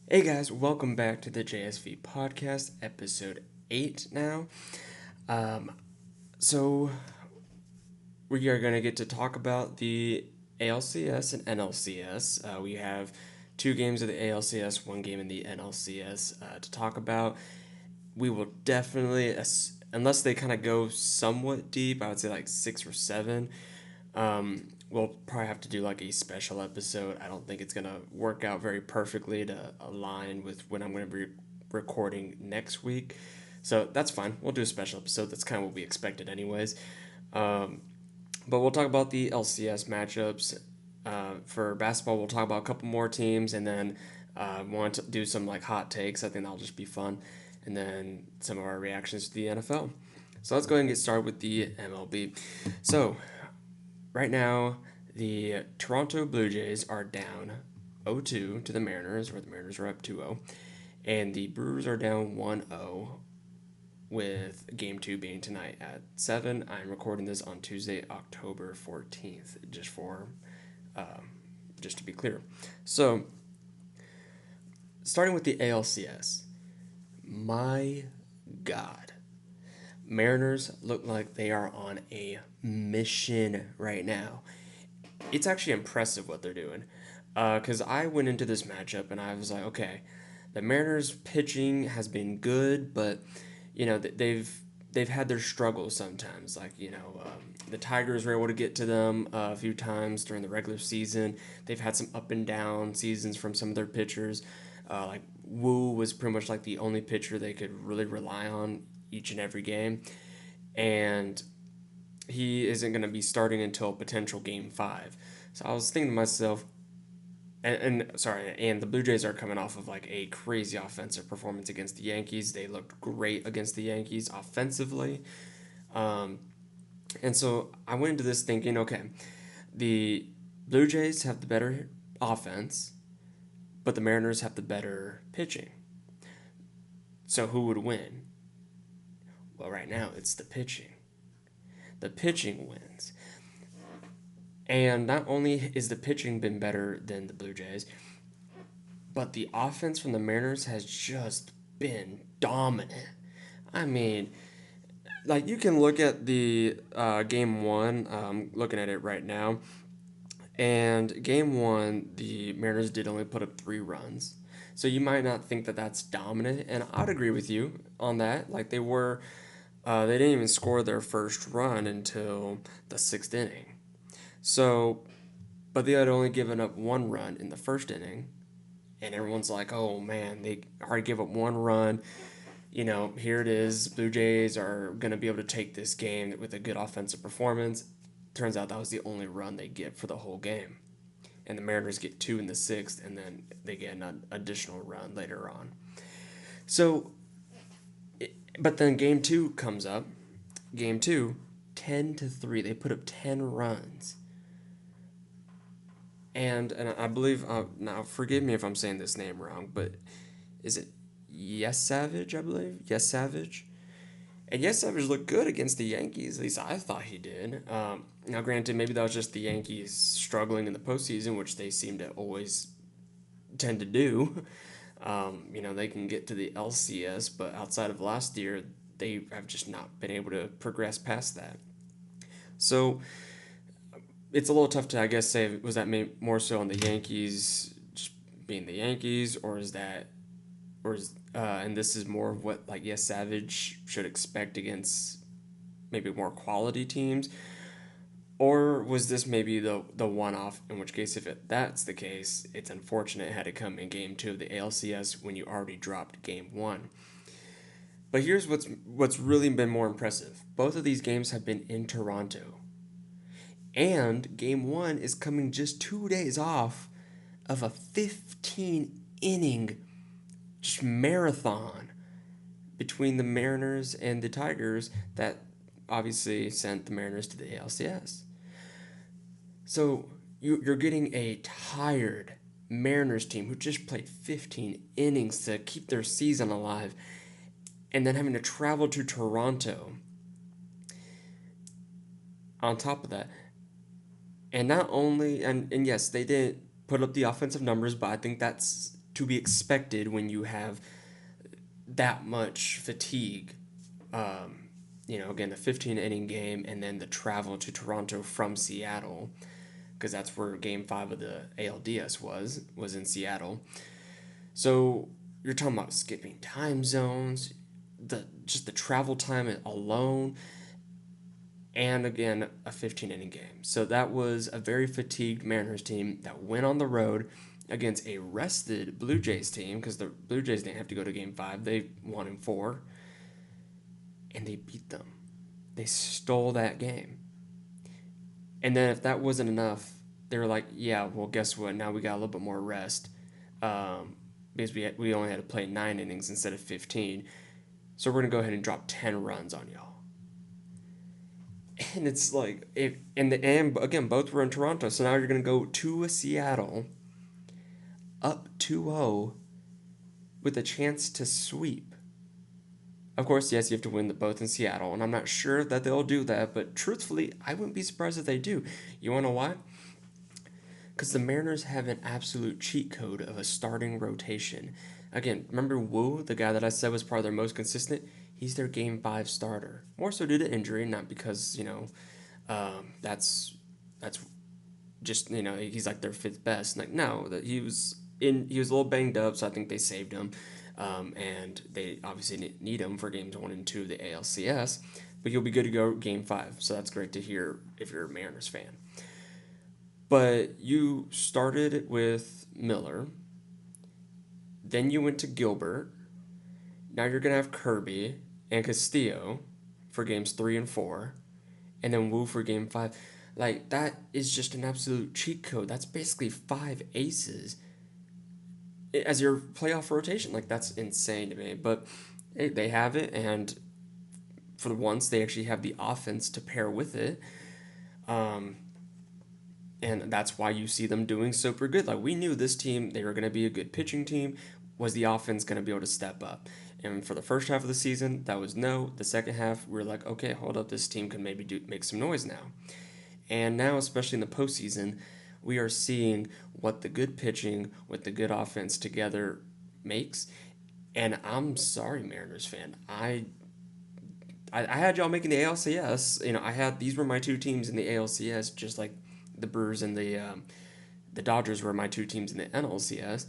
Hey guys, welcome back to the JSV Podcast, episode 8 now. Um, so, we are going to get to talk about the ALCS and NLCS. We have two games of the ALCS, one game in the NLCS to talk about. We will definitely, unless they kind of go somewhat deep, I would say like 6 or 7. We'll probably have to do like a special episode. I don't think it's gonna work out very perfectly to align with when I'm gonna be recording next week. So that's fine. We'll do a special episode. That's kind of what we expected, anyways. Um, but we'll talk about the LCS matchups. For basketball, we'll talk about a couple more teams, and then want to do some like hot takes. I think that'll just be fun, and then some of our reactions to the NFL. So let's go ahead and get started with the MLB. So right now, the Toronto Blue Jays are down 0-2 to the Mariners, where the Mariners are up 2-0, and the Brewers are down 1-0 with game 2 being tonight at 7. I'm recording this on Tuesday, October 14th, just to be clear. So, starting with the ALCS, my God, Mariners look like they are on a mission right now. It's actually impressive what they're doing. Because I went into this matchup and I was like, okay, the Mariners pitching has been good, but they've had their struggles sometimes. Like the Tigers were able to get to them a few times during the regular season. They've had some up and down seasons from some of their pitchers. Like Wu was pretty much like the only pitcher they could really rely on each and every game, and he isn't going to be starting until potential game 5. So I was thinking to myself, and the Blue Jays are coming off of like a crazy offensive performance against the Yankees. They looked great against the Yankees offensively. And so I went into this thinking, okay, the Blue Jays have the better offense, but the Mariners have the better pitching. So who would win? Well, right now it's the pitching. The pitching wins. And not only is the pitching been better than the Blue Jays, but the offense from the Mariners has just been dominant. I mean, like you can look at the game 1, looking at it right now, and game 1, the Mariners did only put up 3 runs. So you might not think that that's dominant, and I'd agree with you on that. Like they didn't even score their first run until the 6th inning. So, but they had only given up 1 run in the first inning, and everyone's like, "Oh man, they already give up 1 run. Here it is. Blue Jays are gonna be able to take this game with a good offensive performance." Turns out that was the only run they get for the whole game, and the Mariners get 2 in the 6th, and then they get an additional run later on. So, but then game 2 comes up. Game 2, 10-3. They put up 10 runs. And I believe, now forgive me if I'm saying this name wrong, but is it Yes Savage, I believe? Yes Savage? And Yes Savage looked good against the Yankees, at least I thought he did. Now, granted, maybe that was just the Yankees struggling in the postseason, which they seem to always tend to do. They can get to the LCS, but outside of last year, they have just not been able to progress past that. So it's a little tough to, I guess, say was that more so on the Yankees just being the Yankees, or is that, and this is more of what like Yes Savage should expect against maybe more quality teams, or was this maybe the one off? In which case, if that's the case, it's unfortunate it had to come in game 2 of the ALCS when you already dropped game 1. But here's what's really been more impressive: both of these games have been in Toronto. And game 1 is coming just 2 days off of a 15 inning just marathon between the Mariners and the Tigers that obviously sent the Mariners to the ALCS. So you're getting a tired Mariners team who just played 15 innings to keep their season alive, and then having to travel to Toronto. On top of that, and not only, and yes, they didn't put up the offensive numbers, but I think that's to be expected when you have that much fatigue. Again, the 15-inning game and then the travel to Toronto from Seattle, because that's where Game 5 of the ALDS was in Seattle. So you're talking about skipping time zones, just the travel time alone, and again, a 15-inning game. So that was a very fatigued Mariners team that went on the road against a rested Blue Jays team, because the Blue Jays didn't have to go to Game 5. They won in 4, and they beat them. They stole that game. And then if that wasn't enough, they were like, yeah, well, guess what? Now we got a little bit more rest, because we only had to play 9 innings instead of 15. So we're going to go ahead and drop 10 runs on y'all. And it's like, and again, both were in Toronto. So now you're going to go to Seattle, up 2-0, with a chance to sweep. Of course, yes, you have to win both in Seattle, and I'm not sure that they'll do that, but truthfully, I wouldn't be surprised if they do. You want to know why? Because the Mariners have an absolute cheat code of a starting rotation. Again, remember Wu, the guy that I said was probably their most consistent? He's their Game 5 starter. More so due to injury, not because, that's just, he's like their 5th best. Like, no, that he was a little banged up, so I think they saved him. And they obviously need him for games 1 and 2 of the ALCS, but he'll be good to go Game 5, so that's great to hear if you're a Mariners fan. But you started with Miller, then you went to Gilbert, now you're going to have Kirby and Castillo for games 3 and 4, and then Wu for Game 5. Like, that is just an absolute cheat code. That's basically 5 aces as your playoff rotation. Like, that's insane to me, but hey, they have it, and for once they actually have the offense to pair with it, and that's why you see them doing super good. Like, we knew this team, they were going to be a good pitching team. Was the offense going to be able to step up? And for the first half of the season, that was no. The second half, we were like, okay, hold up, this team can maybe make some noise now. And now, especially in the postseason, we are seeing what the good pitching with the good offense together makes. And I'm sorry, Mariners fan. I had y'all making the ALCS. These were my 2 teams in the ALCS, just like the Brewers and the Dodgers were my 2 teams in the NLCS.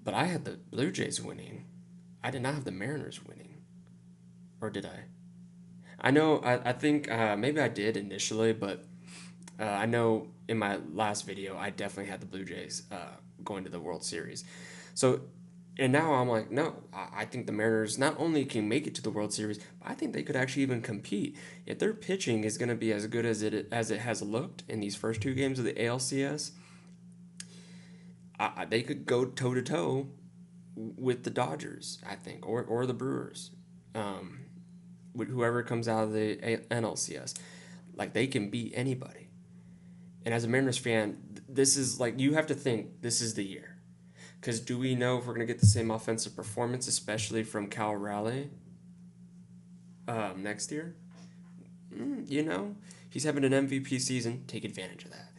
But I had the Blue Jays winning. I did not have the Mariners winning. Or did I? I know, I think maybe I did initially, but I know in my last video, I definitely had the Blue Jays going to the World Series. So, and now I'm like, no, I think the Mariners not only can make it to the World Series, but I think they could actually even compete. If their pitching is going to be as good as it has looked in these first 2 games of the ALCS, they could go toe-to-toe with the Dodgers, I think, or the Brewers. With whoever comes out of the NLCS. Like, they can beat anybody. And as a Mariners fan, this is like, you have to think this is the year. Because do we know if we're going to get the same offensive performance, especially from Cal Raleigh next year? He's having an MVP season. Take advantage of that.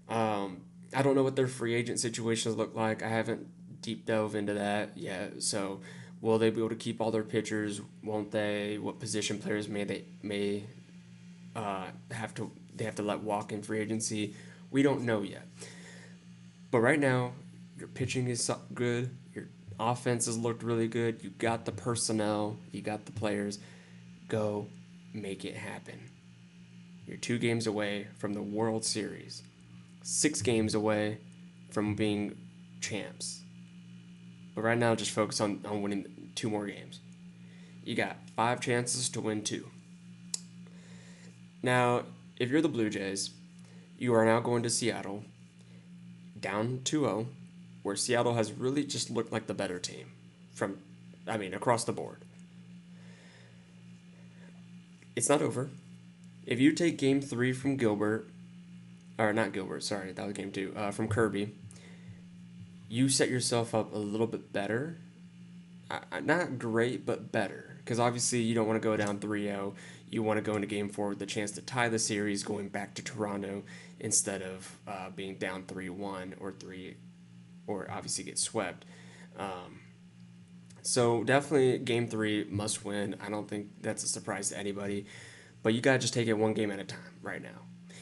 I don't know what their free agent situations look like. I haven't deep dove into that yet. So will they be able to keep all their pitchers? Won't they? What position players may have to let walk in free agency? We don't know yet. But right now, your pitching is good. Your offense has looked really good. You got the personnel. You got the players. Go make it happen. You're 2 games away from the World Series. 6 games away from being champs. But right now, just focus on winning 2 more games. You got 5 chances to win 2. Now, if you're the Blue Jays, you are now going to Seattle, down 2-0, where Seattle has really just looked like the better team across the board. It's not over. If you take Game 3 from Gilbert, or not Gilbert, sorry, that was Game 2, from Kirby, you set yourself up a little bit better. Not great, but better. Because obviously you don't want to go down 3-0. You want to go into Game 4 with the chance to tie the series going back to Toronto instead of being down 3-1 or 3 or obviously get swept. Um, so definitely game 3 must win. I don't think that's a surprise to anybody, but you gotta just take it one game at a time right now.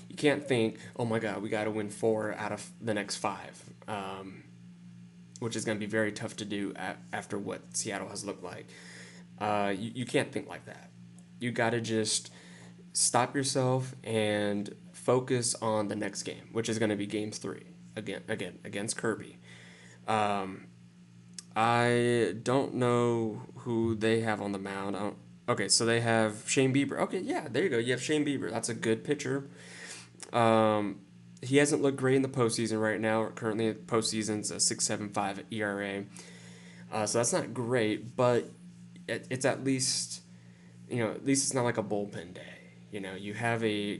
You can't think, oh my God, we got to win 4 out of the next 5, which is going to be very tough to do after what Seattle has looked like. You can't think like that. You got to just stop yourself and focus on the next game, which is going to be game 3 again against Kirby. Um, I don't know who they have on the mound. Okay, so they have Shane Bieber. Okay, yeah, there you go. You have Shane Bieber. That's a good pitcher. Um, he hasn't looked great in the postseason right now. Currently, postseason's a 6.75 ERA. So that's not great, but it's at least, at least it's not like a bullpen day. You have a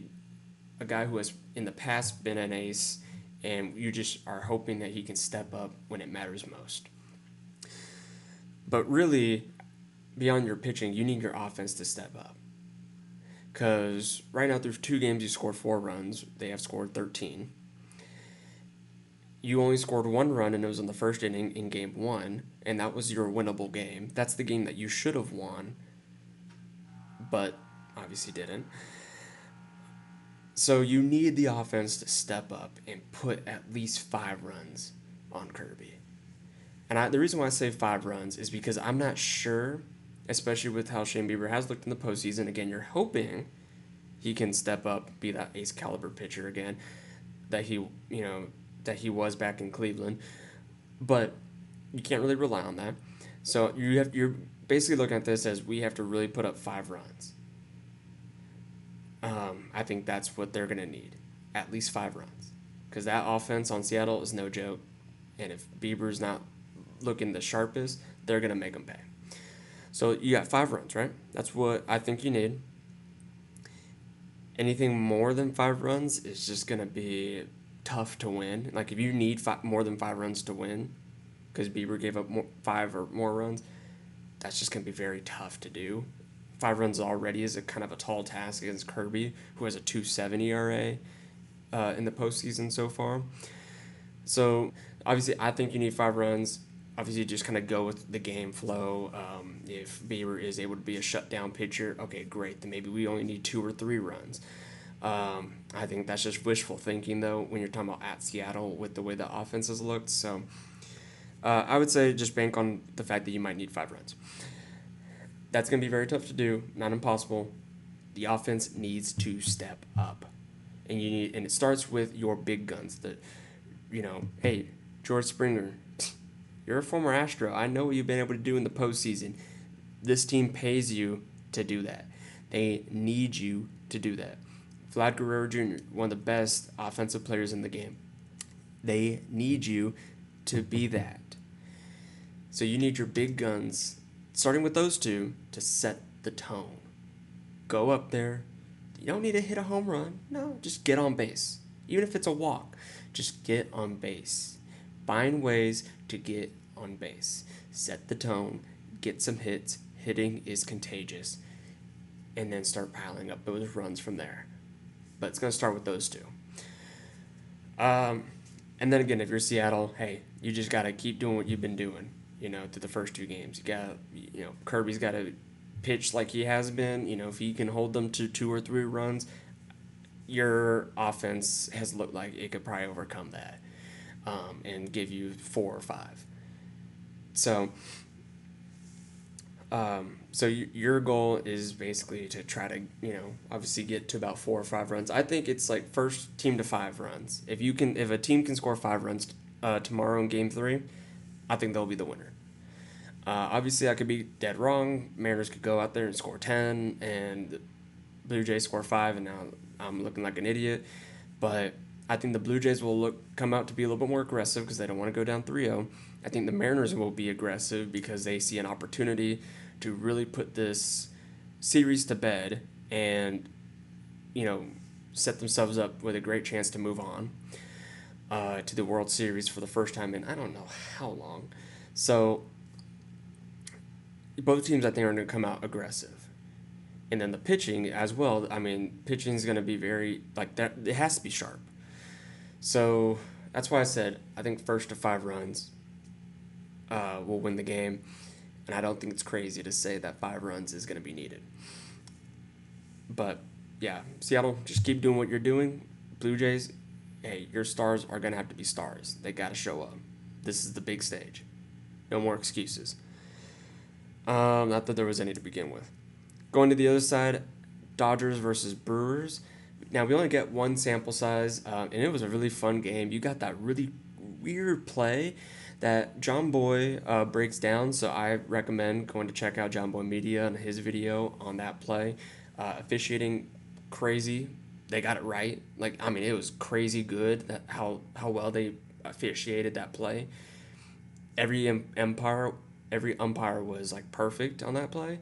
guy who has in the past been an ace, and you just are hoping that he can step up when it matters most. But really, beyond your pitching, you need your offense to step up. Because right now, through 2 games, you scored 4 runs. They have scored 13. You only scored 1 run, and it was in the first inning in game 1, and that was your winnable game. That's the game that you should have won, but obviously didn't. So you need the offense to step up and put at least 5 runs on Kirby. And the reason why I say 5 runs is because I'm not sure, especially with how Shane Bieber has looked in the postseason. Again, you're hoping he can step up, be that ace caliber pitcher again that he was back in Cleveland. But you can't really rely on that. So you're basically looking at this as we have to really put up 5 runs. I think that's what they're going to need, at least 5 runs, because that offense on Seattle is no joke. And if Bieber's not looking the sharpest, they're going to make him pay. So you got 5 runs, right? That's what I think you need. Anything more than 5 runs is just going to be tough to win. Like if you need more than 5 runs to win, because Bieber gave up 5 or more runs, that's just going to be very tough to do. 5 runs already is a kind of a tall task against Kirby, who has a 2.7 ERA in the postseason so far. So obviously, I think you need 5 runs. Obviously, just kind of go with the game flow. If Bieber is able to be a shutdown pitcher, okay, great. Then maybe we only need 2 or 3 runs. I think that's just wishful thinking, though, when you're talking about at Seattle with the way the offense has looked. So I would say just bank on the fact that you might need 5 runs. That's going to be very tough to do, not impossible. The offense needs to step up. And it starts with your big guns. Hey, George Springer, you're a former Astro. I know what you've been able to do in the postseason. This team pays you to do that. They need you to do that. Vlad Guerrero Jr., one of the best offensive players in the game. They need you to be that. So you need your big guns, starting with those 2, to set the tone. Go up there. You don't need to hit a home run. No, just get on base. Even if it's a walk, just get on base. Find ways to get on base. Set the tone. Get some hits. Hitting is contagious. And then start piling up those runs from there. But it's going to start with those 2. And then again, if you're Seattle, hey, you just got to keep doing what you've been doing, through the first 2 games. You got, Kirby's got to pitch like he has been. If he can hold them to 2 or 3 runs, your offense has looked like it could probably overcome that and give you 4 or 5. So your goal is basically to try to, obviously get to about 4 or 5 runs. I think it's like first team to 5 runs. If a team can score 5 runs tomorrow in game 3, I think they'll be the winner. Obviously, I could be dead wrong. Mariners could go out there and score 10, and the Blue Jays score 5, and now I'm looking like an idiot. But I think the Blue Jays will come out to be a little bit more aggressive because they don't want to go down 3-0. I think the Mariners will be aggressive because they see an opportunity to really put this series to bed and, set themselves up with a great chance to move on to the World Series for the first time in I don't know how long. So both teams, I think, are going to come out aggressive. And then the pitching as well. I mean, pitching is going to be very, that. It has to be sharp. So That's why I said I think first to 5 runs will win the game, and I don't think it's crazy to say that 5 runs is going to be needed. But yeah, Seattle, just keep doing what you're doing. Blue Jays, hey, your stars are going to have to be stars. They got to show up. This is the big stage. No more excuses. Not that there was any to begin with. Going to the other side, Dodgers versus Brewers. Now, we only get one sample size, and it was a really fun game. You got that really weird play that John Boy breaks down, so I recommend going to check out John Boy Media and his video on that play. Officiating, crazy. They got it right. Like, I mean, it was crazy good that how well they officiated that play. Every umpire was like perfect on that play.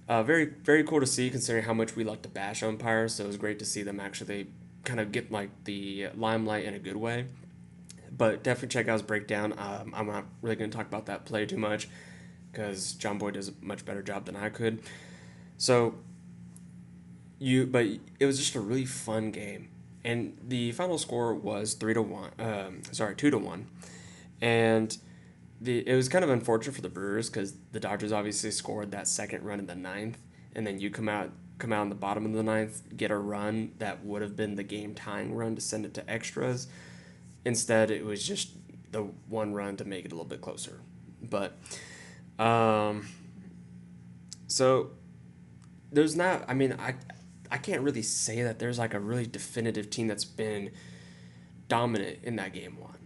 Very very cool to see considering how much we like to bash umpires. So it was great to see them actually kind of get like the limelight in a good way. But definitely check out his breakdown. I'm not really going to talk about that play too much because John Boy does a much better job than I could. So but it was just a really fun game, and the final score was 3-1. 2-1, and it was kind of unfortunate for the Brewers because the Dodgers obviously scored that second run in the ninth, and then you come out in the bottom of the ninth, get a run that would have been the game tying run to send it to extras. Instead, it was just the one run to make it a little bit closer. But so there's not. I mean, I can't really say that there's like a really definitive team that's been dominant in that game one.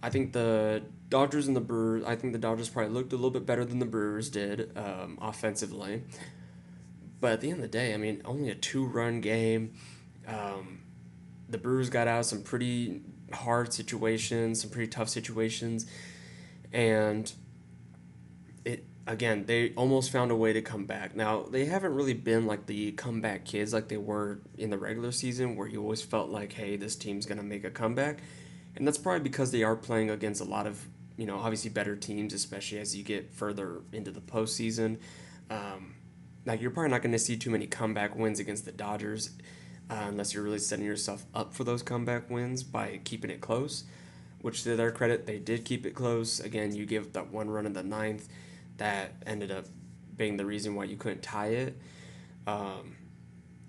I think the Dodgers and the Brewers, I think the Dodgers probably looked a little bit better than the Brewers did offensively. But at the end of the day, I mean, only a 2-run game. The Brewers got out of some pretty hard situations, some pretty tough situations. And again, they almost found a way to come back. Now, they haven't really been like the comeback kids like they were in the regular season where you always felt like, hey, this team's going to make a comeback. And that's probably because they are playing against a lot of, obviously better teams, especially as you get further into the postseason. Like, you're probably not going to see too many comeback wins against the Dodgers unless you're really setting yourself up for those comeback wins by keeping it close, which to their credit, they did keep it close. Again, you give that one run in the ninth that ended up being the reason why you couldn't tie it.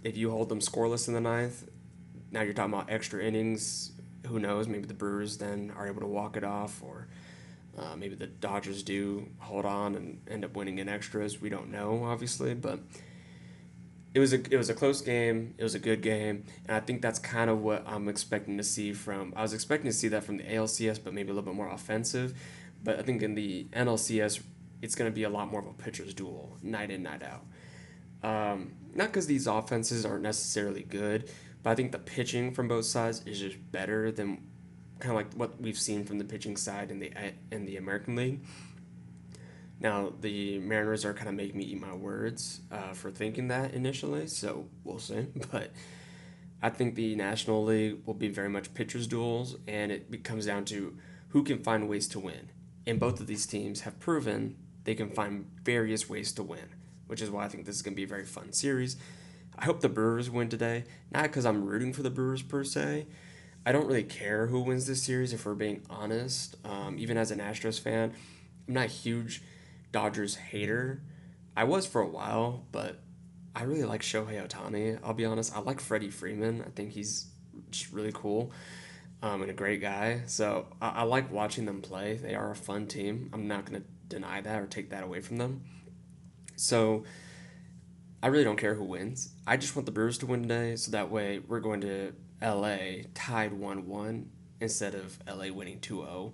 If you hold them scoreless in the ninth, now you're talking about extra innings. Who knows? Maybe the Brewers then are able to walk it off, or maybe the Dodgers do hold on and end up winning in extras. We don't know, obviously, but it was a close game. It was a good game, and I think that's kind of what I'm expecting to see from. I was expecting to see that from the ALCS, but maybe a little bit more offensive. But I think in the NLCS, it's going to be a lot more of a pitcher's duel, night in, night out. Not because these offenses aren't necessarily good, but I think the pitching from both sides is just better than kind of like what we've seen from the pitching side in the American League. Now, the Mariners are kind of making me eat my words for thinking that initially, so we'll see. But I think the National League will be very much pitchers' duels, and it comes down to who can find ways to win. And both of these teams have proven they can find various ways to win, which is why I think this is going to be a very fun series. I hope the Brewers win today, not because I'm rooting for the Brewers per se. I don't really care who wins this series, if we're being honest. Even as an Astros fan, I'm not a huge Dodgers hater. I was for a while, but I really like Shohei Ohtani, I'll be honest. I like Freddie Freeman. I think he's just really cool and a great guy. So I like watching them play. They are a fun team. I'm not going to deny that or take that away from them. So I really don't care who wins. I just want the Brewers to win today, so that way we're going to LA tied 1-1 instead of LA winning 2-0,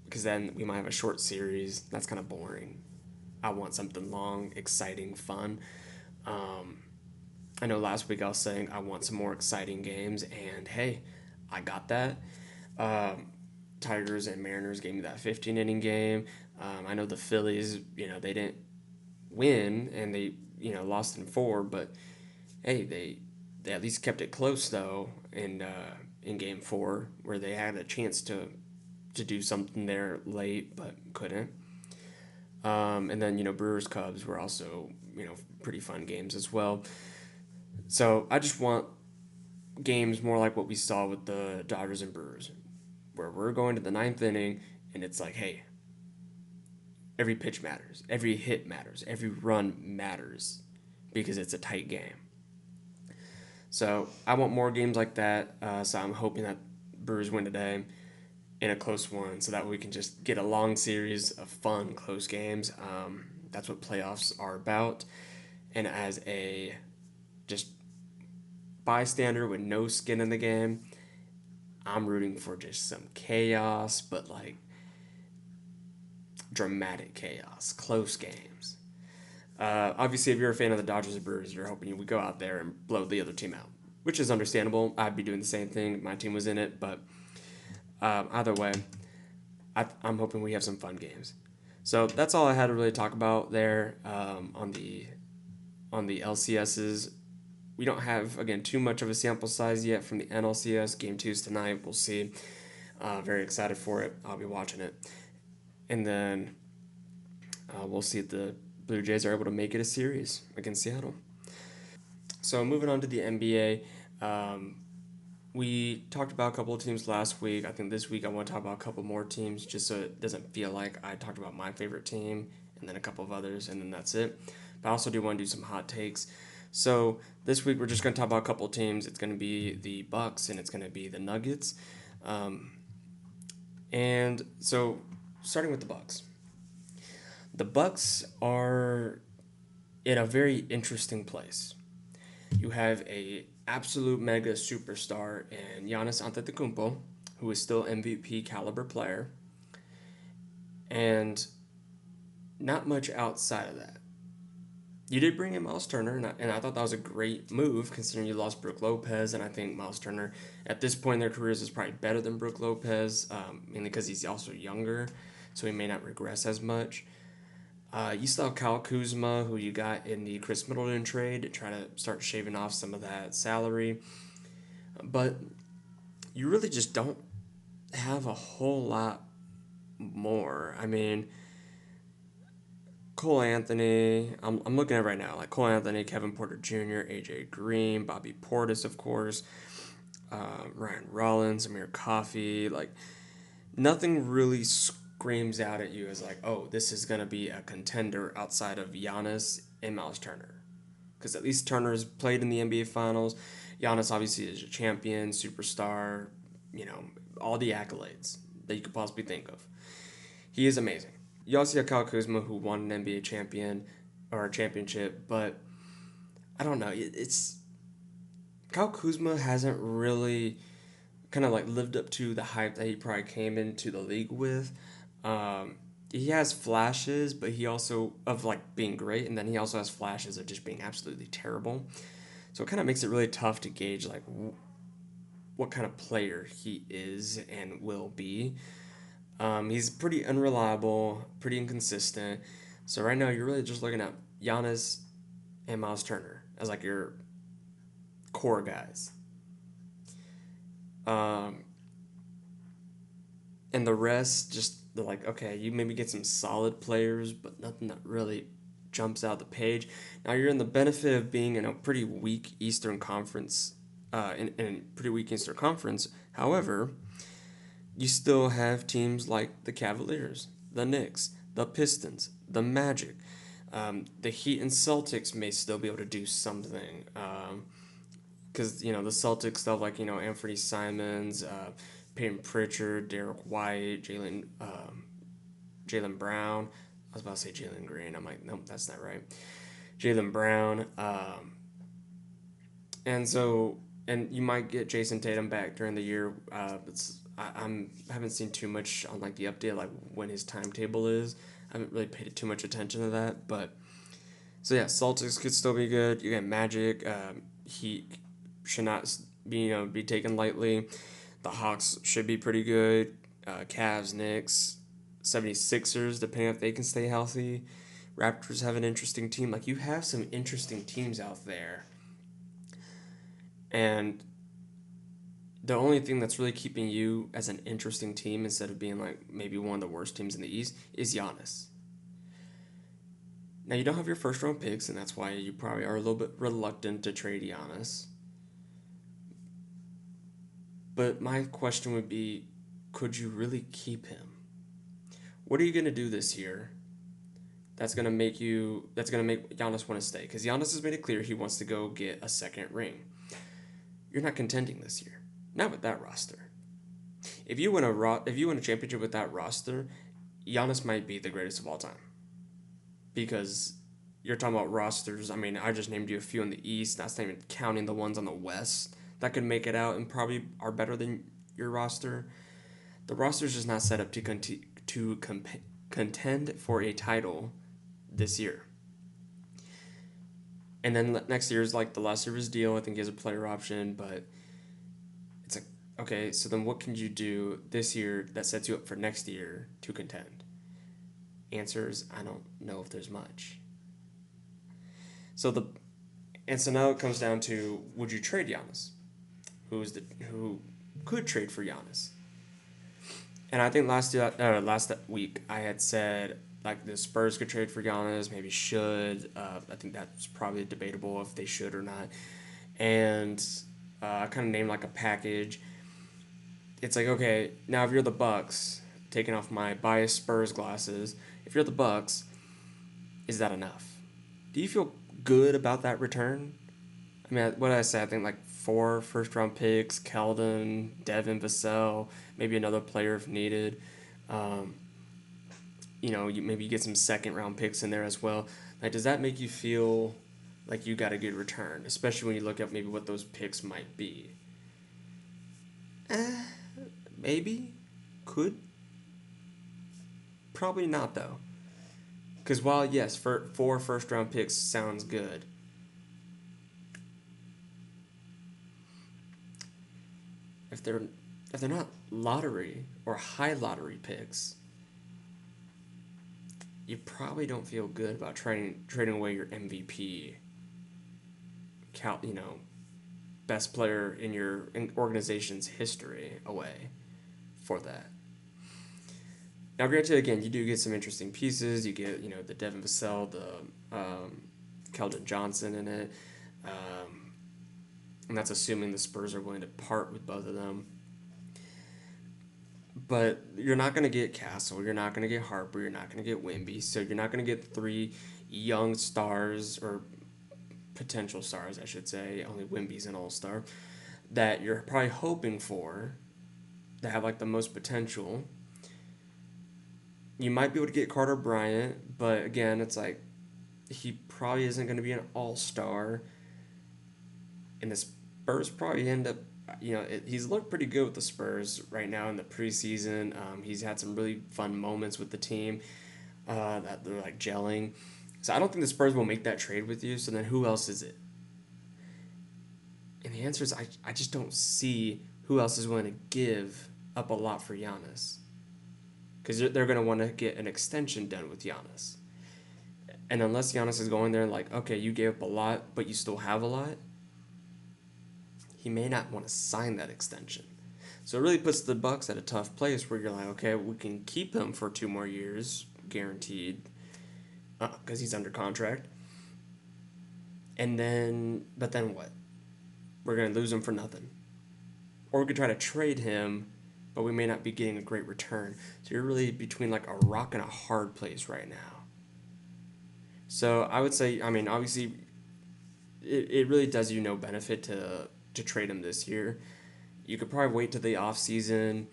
because then we might have a short series. That's kind of boring. I want something long, exciting, fun. I know last week I was saying I want some more exciting games, and hey, I got that. Tigers and Mariners gave me that 15-inning game. I know the Phillies, they didn't win, and they, lost in 4, but hey, they at least kept it close though in game 4, where they had a chance to do something there late but couldn't. And then Brewers Cubs were also pretty fun games as well. So I just want games more like what we saw with the Dodgers and Brewers. where we're going to the ninth inning and it's like, hey, every pitch matters, every hit matters, every run matters because it's a tight game. So I want more games like that. So I'm hoping that Brewers win today in a close one, so that we can just get a long series of fun, close games. That's what playoffs are about. And as a just bystander with no skin in the game, I'm rooting for just some chaos, but like dramatic chaos, close games. Obviously, if you're a fan of the Dodgers or Brewers, you're hoping we go out there and blow the other team out, which is understandable. I'd be doing the same thing if my team was in it, but either way, I'm hoping we have some fun games. So that's all I had to really talk about there on the LCSs. We don't have, again, too much of a sample size yet from the NLCS. Game 2's tonight. We'll see. Very excited for it. I'll be watching it. And then we'll see if the Blue Jays are able to make it a series against Seattle. So moving on to the NBA. We talked about a couple of teams last week. I think this week I want to talk about a couple more teams just so it doesn't feel like I talked about my favorite team and then a couple of others and then that's it. But I also do want to do some hot takes. So this week we're just going to talk about a couple of teams. It's going to be the Bucks and it's going to be the Nuggets. And so starting with the Bucks. The Bucks are in a very interesting place. You have a absolute mega superstar in Giannis Antetokounmpo, who is still MVP caliber player, and not much outside of that. You did bring in Miles Turner, and I thought that was a great move considering you lost Brook Lopez, and I think Miles Turner at this point in their careers is probably better than Brook Lopez, mainly because he's also younger, so he may not regress as much. You still have Kyle Kuzma, who you got in the Chris Middleton trade to try to start shaving off some of that salary. But you really just don't have a whole lot more. I mean, Cole Anthony, I'm looking at it right now, like Cole Anthony, Kevin Porter Jr., AJ Green, Bobby Portis, of course, Ryan Rollins, Amir Coffey, like nothing really screams out at you as like, oh, this is going to be a contender outside of Giannis and Miles Turner. Because at least Turner's played in the NBA Finals. Giannis obviously is a champion, superstar, all the accolades that you could possibly think of. He is amazing. You also have Kyle Kuzma, who won an NBA championship, but I don't know. It's Kyle Kuzma hasn't really kind of like lived up to the hype that he probably came into the league with. He has flashes, but he also of like being great, and then he also has flashes of just being absolutely terrible. So it kind of makes it really tough to gauge like what kind of player he is and will be. He's pretty unreliable, pretty inconsistent. So right now you're really just looking at Giannis and Miles Turner as like your core guys. And the rest just they're like, okay, you maybe get some solid players, but nothing that really jumps out the page. Now you're in the benefit of being in a pretty weak Eastern Conference, in a pretty weak Eastern Conference. However, you still have teams like the Cavaliers, the Knicks, the Pistons, the Magic. The Heat and Celtics may still be able to do something. Because, the Celtics stuff like, Anthony Simons, Peyton Pritchard, Derek White, Jalen Brown. I was about to say Jalen Green. I'm like, nope, that's not right. Jalen Brown. And you might get Jason Tatum back during the year. I haven't seen too much on like the update, like when his timetable is. I haven't really paid too much attention to that, but so yeah, Celtics could still be good. You got Magic, Heat should not be taken lightly. The Hawks should be pretty good. Cavs, Knicks, 76ers, depending if they can stay healthy. Raptors have an interesting team. Like you have some interesting teams out there, and the only thing that's really keeping you as an interesting team instead of being like maybe one of the worst teams in the East is Giannis. Now, you don't have your first round picks, and that's why you probably are a little bit reluctant to trade Giannis. But my question would be, could you really keep him? What are you going to do this year that's going to make Giannis want to stay? Because Giannis has made it clear he wants to go get a second ring. You're not contending this year. Not with that roster. If you win a championship with that roster, Giannis might be the greatest of all time. Because you're talking about rosters. I mean, I just named you a few in the East. That's not even counting the ones on the West that could make it out and probably are better than your roster. The roster is just not set up to contend for a title this year. And then next year is like the last year of his deal. I think he has a player option, but it's like, okay, so then what can you do this year that sets you up for next year to contend? Answer is, I don't know if there's much. So now it comes down to, would you trade Giannis? Who could trade for Giannis? And I think last week I had said like the Spurs could trade for Giannis, maybe should. I think that's probably debatable if they should or not. And I kind of named like a package. It's like, okay, now if you're the Bucks, taking off my biased Spurs glasses, if you're the Bucks, is that enough? Do you feel good about that return? I mean, what did I say? I think like 4 first-round picks, Keldon, Devin Vassell, maybe another player if needed. Maybe you get some second-round picks in there as well. Like, does that make you feel like you got a good return, especially when you look at maybe what those picks might be? Maybe. Could. Probably not, though. Because while, yes, 4 first-round picks sounds good, if they're not lottery or high lottery picks, you probably don't feel good about trading away your MVP, best player in your organization's history away for that. Now, granted, again, you do get some interesting pieces. You get, the Devin Vassell, the Keldon Johnson in it. And that's assuming the Spurs are willing to part with both of them. But you're not going to get Castle. You're not going to get Harper. You're not going to get Wemby. So you're not going to get 3 young stars, or potential stars, I should say. Only Wemby's an all-star. That you're probably hoping for, that have like the most potential. You might be able to get Carter Bryant, but again, it's like he probably isn't going to be an all-star. And the Spurs probably end up, he's looked pretty good with the Spurs right now in the preseason. He's had some really fun moments with the team that they're like gelling. So I don't think the Spurs will make that trade with you. So then who else is it? And the answer is I just don't see who else is willing to give up a lot for Giannis. Because they're going to want to get an extension done with Giannis. And unless Giannis is going there like, okay, you gave up a lot, but you still have a lot, he may not want to sign that extension. So it really puts the Bucks at a tough place where you're like, okay, we can keep him for 2 more years, guaranteed, because he's under contract. But then what? We're going to lose him for nothing. Or we could try to trade him, but we may not be getting a great return. So you're really between like a rock and a hard place right now. So I would say, I mean, obviously, it really does you no benefit to trade him this year. You could probably wait till the offseason.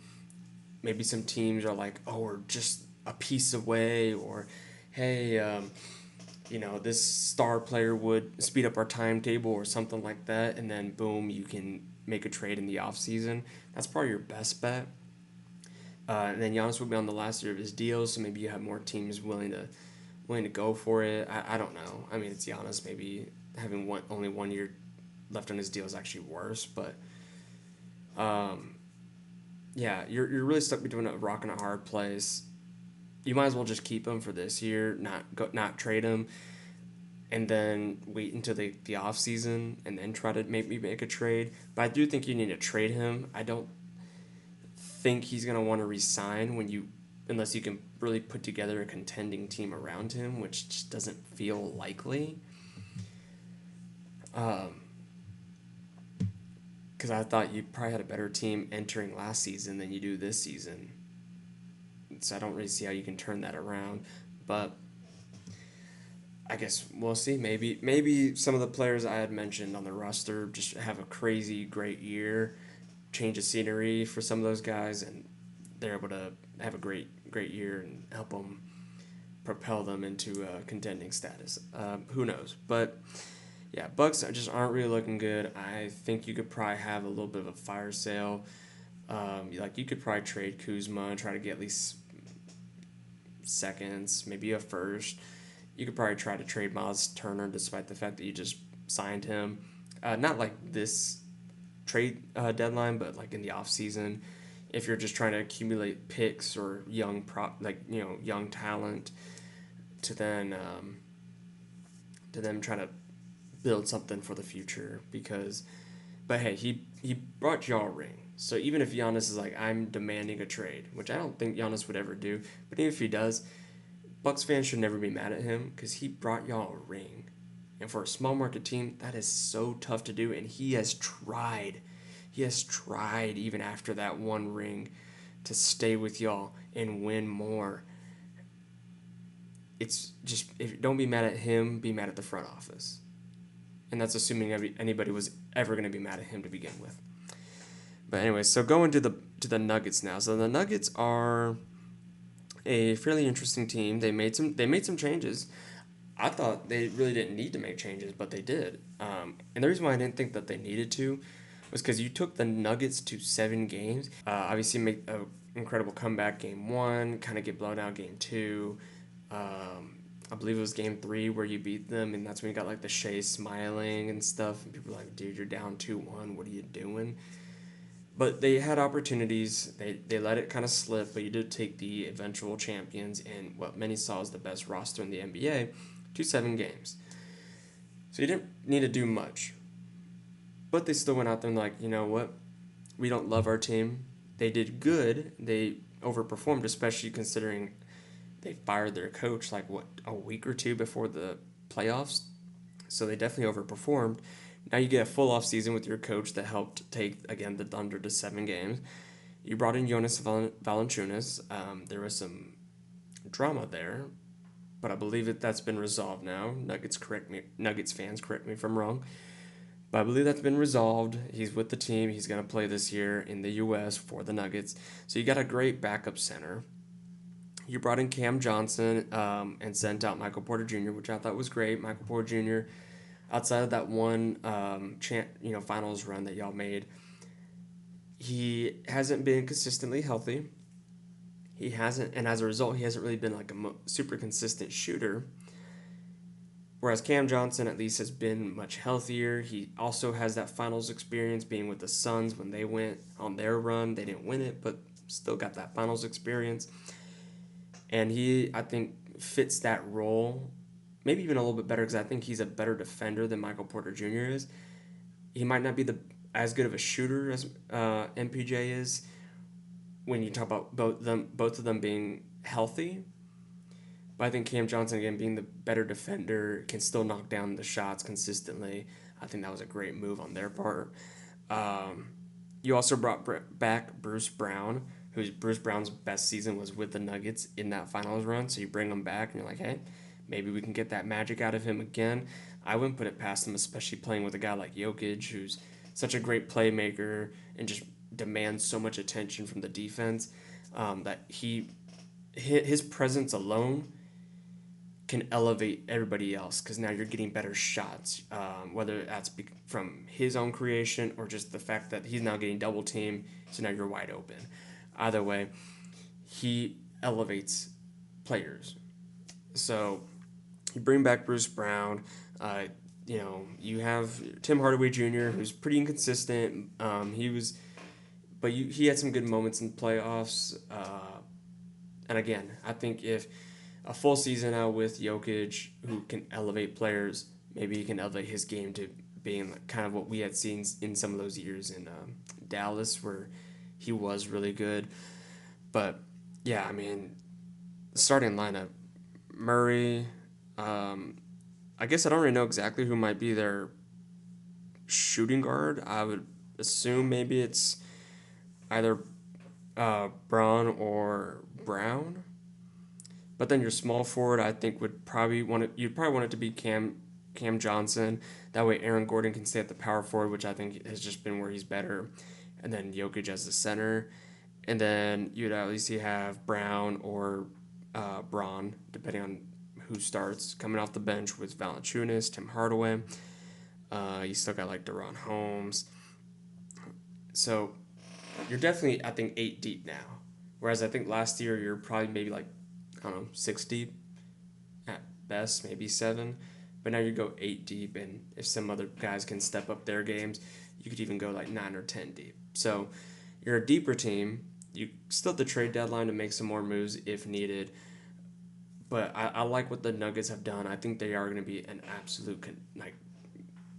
Maybe some teams are like, oh, we're just a piece away, or hey, this star player would speed up our timetable or something like that, and then boom, you can make a trade in the offseason. That's probably your best bet. And then Giannis will be on the last year of his deal, so maybe you have more teams willing to go for it. I don't know. I mean, it's Giannis. Maybe having only 1 year left on his deal is actually worse, but you're really stuck between a rock and a hard place. You might as well just keep him for this year, not trade him, and then wait until the off season and then try to maybe make a trade. But I do think you need to trade him. I don't think he's gonna want to resign unless you can really put together a contending team around him, which just doesn't feel likely. because I thought you probably had a better team entering last season than you do this season. So I don't really see how you can turn that around. But I guess we'll see. Maybe some of the players I had mentioned on the roster just have a crazy great year, change of scenery for some of those guys, and they're able to have a great year and help them propel them into contending status. Who knows? But yeah, Bucks just aren't really looking good. I think you could probably have a little bit of a fire sale. Like you could probably trade Kuzma and try to get at least seconds, maybe a first. You could probably try to trade Miles Turner despite the fact that you just signed him. Not like this trade deadline, but like in the off season, if you're just trying to accumulate picks or young young talent to then try to build something for the future. But hey, he brought y'all a ring. So even if Giannis is like, I'm demanding a trade, which I don't think Giannis would ever do, but even if he does, Bucks fans should never be mad at him because he brought y'all a ring. And for a small market team, that is so tough to do, and he has tried. He has tried even after that one ring to stay with y'all and win more. It's just, don't be mad at him, be mad at the front office. And that's assuming anybody was ever going to be mad at him to begin with. But anyway, so going to the Nuggets now. So the Nuggets are a fairly interesting team. They made some changes. I thought they really didn't need to make changes, but they did. And the reason why I didn't think that they needed to was because you took the Nuggets to 7 games. Obviously, make an incredible comeback game 1, kind of get blown out game 2. I believe it was game 3 where you beat them, and that's when you got like the Shea smiling and stuff. And people were like, dude, you're down 2-1. What are you doing? But they had opportunities. They let it kind of slip, but you did take the eventual champions and what many saw as the best roster in the NBA to 7 games. So you didn't need to do much. But they still went out there and like, you know what? We don't love our team. They did good. They overperformed, especially considering they fired their coach like, a week or 2 before the playoffs. So they definitely overperformed. Now you get a full off season with your coach that helped take, again, the Thunder to 7 games. You brought in Jonas Valanciunas. There was some drama there, but I believe that's been resolved now. Nuggets fans, correct me if I'm wrong. But I believe that's been resolved. He's with the team. He's going to play this year in the U.S. for the Nuggets. So you got a great backup center. You brought in Cam Johnson and sent out Michael Porter Jr., which I thought was great. Michael Porter Jr., outside of that one finals run that y'all made, he hasn't been consistently healthy. He hasn't, and as a result, he hasn't really been like a super consistent shooter. Whereas Cam Johnson at least has been much healthier. He also has that finals experience being with the Suns when they went on their run. They didn't win it, but still got that finals experience. And he, I think, fits that role maybe even a little bit better because I think he's a better defender than Michael Porter Jr. is. He might not be as good of a shooter as MPJ is when you talk about both of them being healthy. But I think Cam Johnson, again, being the better defender, can still knock down the shots consistently. I think that was a great move on their part. You also brought back Bruce Brown, Bruce Brown's best season was with the Nuggets in that finals run. So you bring him back and you're like, hey, maybe we can get that magic out of him again. I wouldn't put it past him, especially playing with a guy like Jokic, who's such a great playmaker and just demands so much attention from the defense that his presence alone can elevate everybody else because now you're getting better shots, whether that's from his own creation or just the fact that he's now getting double teamed, so now you're wide open. Either way, he elevates players. So you bring back Bruce Brown. You have Tim Hardaway Jr., who's pretty inconsistent. He had some good moments in the playoffs. And again, I think if a full season now with Jokic, who can elevate players, maybe he can elevate his game to being kind of what we had seen in some of those years in Dallas, where he was really good. But yeah, I mean, starting lineup, Murray. I guess I don't really know exactly who might be their shooting guard. I would assume maybe it's either Braun or Brown. But then your small forward, I think you'd probably want it to be Cam Johnson. That way Aaron Gordon can stay at the power forward, which I think has just been where he's better. And then Jokic as the center. And then you'd at least have Brown or Braun, depending on who starts, coming off the bench with Valanciunas, Tim Hardaway. You still got like De'Ron Holmes. So you're definitely, I think, 8 deep now. Whereas I think last year you're probably maybe like, I don't know, 6 deep at best, maybe 7. But now you go 8 deep, and if some other guys can step up their games, you could even go like 9 or 10 deep. So you're a deeper team. You still have the trade deadline to make some more moves if needed. But I like what the Nuggets have done. I think they are going to be an absolute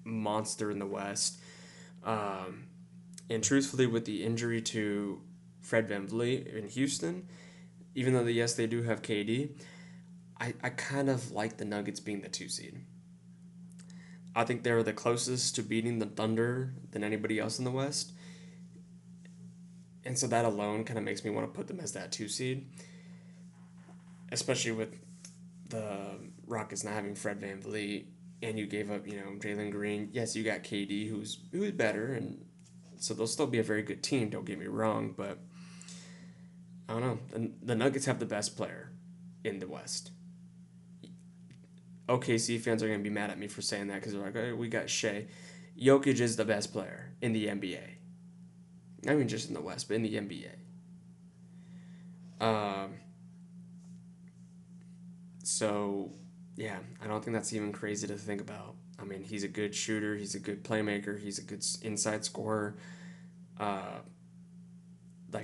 monster in the West. And truthfully, with the injury to Fred VanVleet in Houston, even though yes, they do have KD, I kind of like the Nuggets being the 2 seed. I think they're the closest to beating the Thunder than anybody else in the West. And so that alone kind of makes me want to put them as that 2 seed. Especially with the Rockets not having Fred VanVleet, and you gave up, Jalen Green. Yes, you got KD, who's better, and so they'll still be a very good team, don't get me wrong, but I don't know. The Nuggets have the best player in the West. OKC fans are going to be mad at me for saying that because they're like, oh, we got Shea. Jokic is the best player in the NBA. I mean, just in the West, but in the NBA. So, yeah, I don't think that's even crazy to think about. I mean, he's a good shooter. He's a good playmaker. He's a good inside scorer.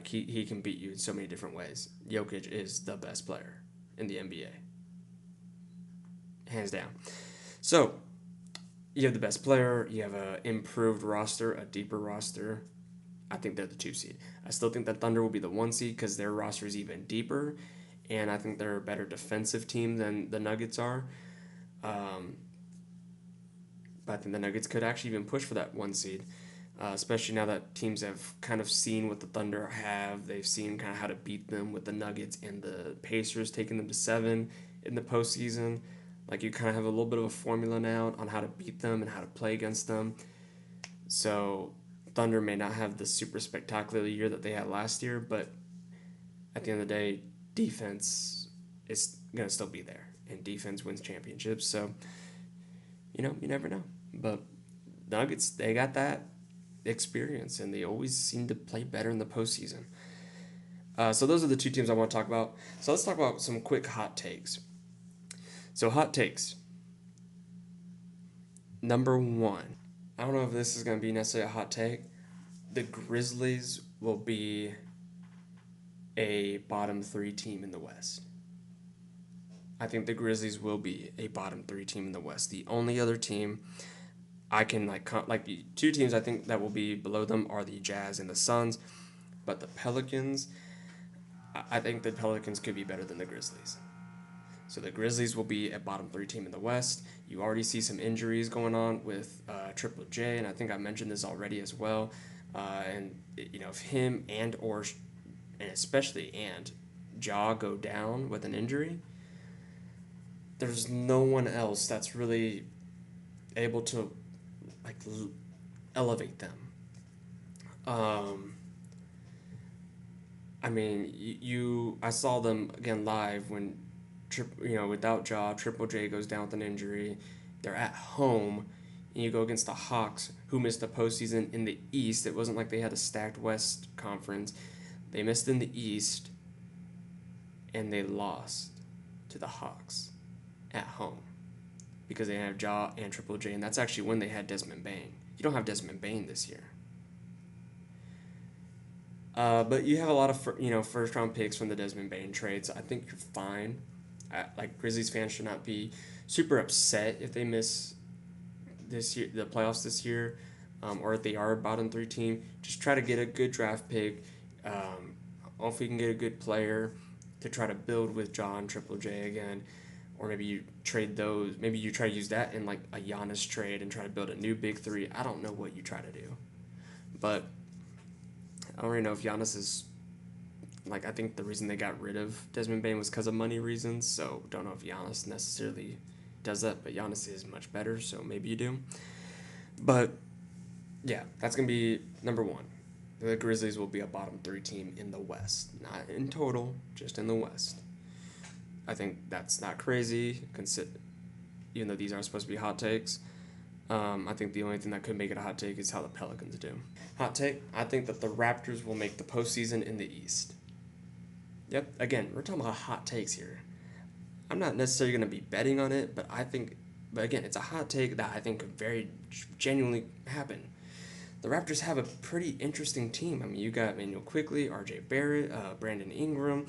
He can beat you in so many different ways. Jokic is the best player in the NBA. Hands down. So, you have the best player. You have an improved roster, a deeper roster. I think they're the 2 seed. I still think that Thunder will be the 1 seed because their roster is even deeper. And I think they're a better defensive team than the Nuggets are. But I think the Nuggets could actually even push for that 1 seed, especially now that teams have kind of seen what the Thunder have. They've seen kind of how to beat them with the Nuggets and the Pacers taking them to 7 in the postseason. You kind of have a little bit of a formula now on how to beat them and how to play against them. So Thunder may not have the super spectacular year that they had last year, but at the end of the day, defense is going to still be there, and defense wins championships. So, you never know. But Nuggets, they got that experience, and they always seem to play better in the postseason. So those are the 2 teams I want to talk about. So let's talk about some quick hot takes. So hot takes. Number 1. I don't know if this is going to be necessarily a hot take. The Grizzlies will be a bottom 3 team in the West. I think the Grizzlies will be a bottom 3 team in the West. The only other team I can the 2 teams I think that will be below them are the Jazz and the Suns, but the Pelicans, I think the Pelicans could be better than the Grizzlies. So the Grizzlies will be a bottom 3 team in the West. You already see some injuries going on with Triple J, and I think I mentioned this already as well. If him and especially Ja go down with an injury, there's no one else that's really able to elevate them. I saw them again live when without Ja, Triple J goes down with an injury. They're at home, and you go against the Hawks, who missed the postseason in the East. It wasn't like they had a stacked West conference. They missed in the East, and they lost to the Hawks at home because they have Ja and Triple J, and that's actually when they had Desmond Bane. You don't have Desmond Bane this year. But you have a lot of first round picks from the Desmond Bane trades. I think you're fine. Grizzlies fans should not be super upset if they miss this year, the playoffs this year, or if they are a bottom 3 team. Just try to get a good draft pick. Hopefully you can get a good player to try to build with John Triple J again, or maybe you trade those. Maybe you try to use that in a Giannis trade and try to build a new big 3. I don't know what you try to do, But I don't really know if Giannis is, like, I think the reason they got rid of Desmond Bane was because of money reasons, so don't know if Giannis necessarily does that, but Giannis is much better, so maybe you do. But, yeah, that's going to be number one. The Grizzlies will be a bottom 3 team in the West. Not in total, just in the West. I think that's not crazy, even though these aren't supposed to be hot takes. I think the only thing that could make it a hot take is how the Pelicans do. Hot take, I think that the Raptors will make the postseason in the East. Yep, again, we're talking about hot takes here. I'm not necessarily going to be betting on it, but again, it's a hot take that I think could very genuinely happen. The Raptors have a pretty interesting team. I mean, you got Emmanuel Quickley, R.J. Barrett, Brandon Ingram,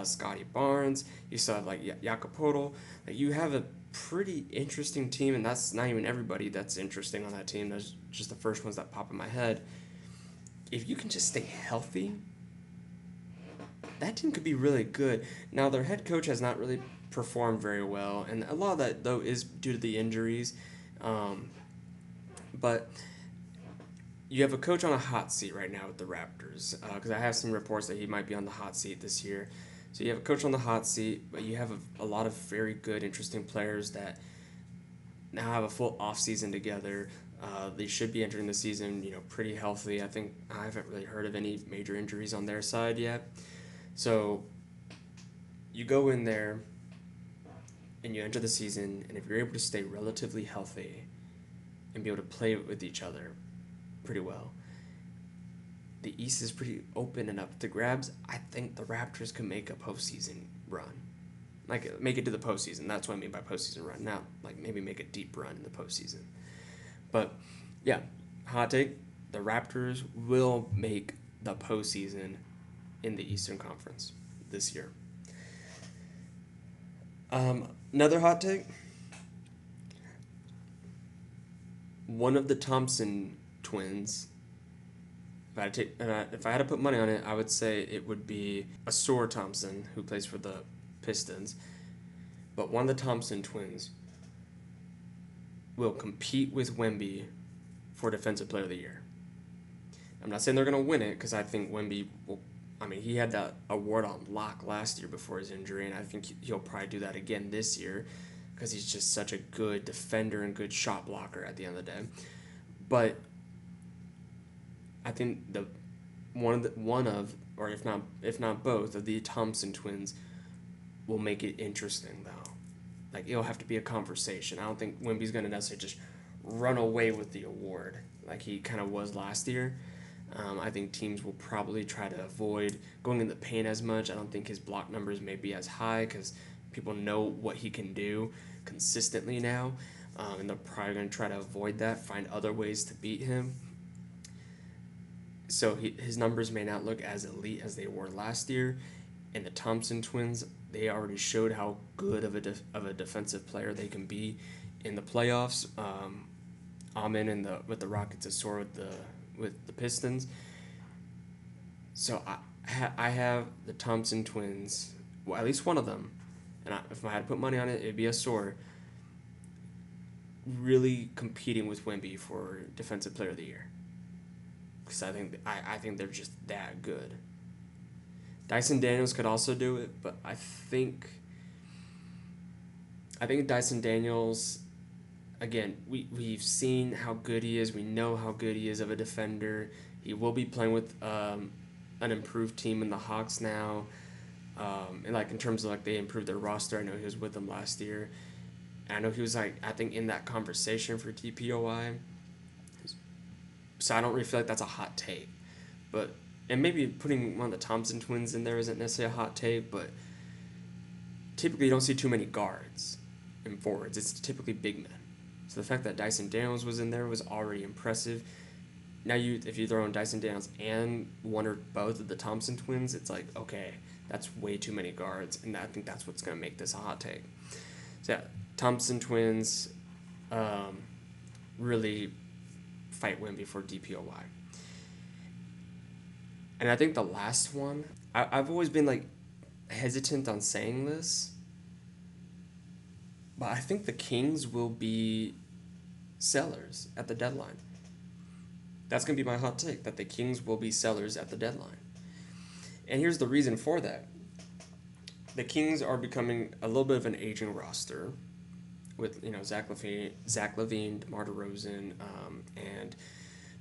Scotty Barnes. You still have, like, Jakob Poeltl. Like, you have a pretty interesting team, and that's not even everybody that's interesting on that team. That's just the first ones that pop in my head. If you can just stay healthy, that team could be really good. Now, their head coach has not really performed very well, and a lot of that, though, is due to the injuries. But you have a coach on a hot seat right now with the Raptors, because I have some reports that he might be on the hot seat this year. So you have a coach on the hot seat, but you have a lot of very good, interesting players that now have a full offseason together. They should be entering the season, pretty healthy. I think I haven't really heard of any major injuries on their side yet. So you go in there and you enter the season, and if you're able to stay relatively healthy and be able to play with each other pretty well, the East is pretty open and up to grabs. I think the Raptors can make a postseason run. Like, make it to the postseason. That's what I mean by postseason run. Not, like, maybe make a deep run in the postseason. But, yeah, hot take, the Raptors will make the postseason in the Eastern Conference this year. Another hot take, one of the Thompson twins, if I had to put money on it, I would say it would be Asor Thompson, who plays for the Pistons. But one of the Thompson twins will compete with Wemby for Defensive Player of the Year. I'm not saying they're going to win it, because I think Wemby will. I mean, he had that award on lock last year before his injury, and I think he'll probably do that again this year, because he's just such a good defender and good shot blocker at the end of the day. But I think or if not both of the Thompson twins will make it interesting, though. Like, it'll have to be a conversation. I don't think Wemby's going to necessarily just run away with the award like he kind of was last year. I think teams will probably try to avoid going in the paint as much. I don't think his block numbers may be as high because people know what he can do consistently now, and they're probably going to try to avoid that, find other ways to beat him. So his numbers may not look as elite as they were last year. And the Thompson twins, they already showed how good of a defensive player they can be in the playoffs. Amen with the Rockets, Asor with the Pistons. So I have the Thompson twins, well, at least one of them, and if I had to put money on it, it'd be Asor, really competing with Wemby for Defensive Player of the Year. Because I think they're just that good. Dyson Daniels could also do it, but I think Dyson Daniels, again, we've seen how good he is. We know how good he is of a defender. He will be playing with an improved team in the Hawks now. And like in terms of like they improved their roster, I know he was with them last year. And I know he was like, I think in that conversation for DPOI. So I don't really feel like that's a hot take. And maybe putting one of the Thompson twins in there isn't necessarily a hot take, but typically you don't see too many guards and forwards. It's typically big men. So the fact that Dyson Daniels was in there was already impressive. Now if you throw in Dyson Daniels and one or both of the Thompson twins, it's like, okay, that's way too many guards, and I think that's what's going to make this a hot take. So yeah, Thompson twins really fight Wemby for DPOY. And I think the last one, I've always been like hesitant on saying this, but I think the Kings will be sellers at the deadline. That's going to be my hot take, that the Kings will be sellers at the deadline. And here's the reason for that. The Kings are becoming a little bit of an aging roster with, Zach LaVine, DeMar DeRozan, and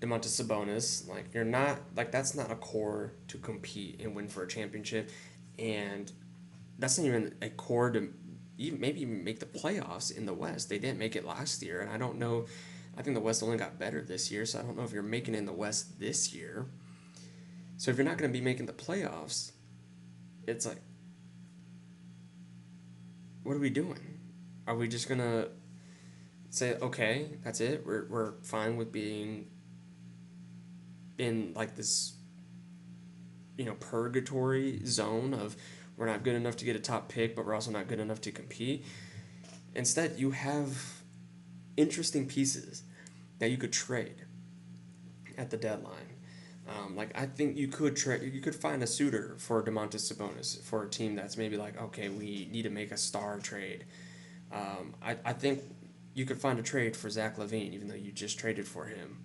Domantas Sabonis. Like, you're not, like, that's not a core to compete and win for a championship. And that's not even a core to maybe even make the playoffs in the West. They didn't make it last year, and I don't know. I think the West only got better this year, so I don't know if you're making it in the West this year. So if you're not going to be making the playoffs, it's like, what are we doing? Are we just going to say, okay, that's it? We're fine with being in like this, purgatory zone of we're not good enough to get a top pick, but we're also not good enough to compete. Instead, you have interesting pieces that you could trade at the deadline. I think you could find a suitor for Domantas Sabonis for a team that's maybe like, okay, we need to make a star trade. I think you could find a trade for Zach LaVine, even though you just traded for him.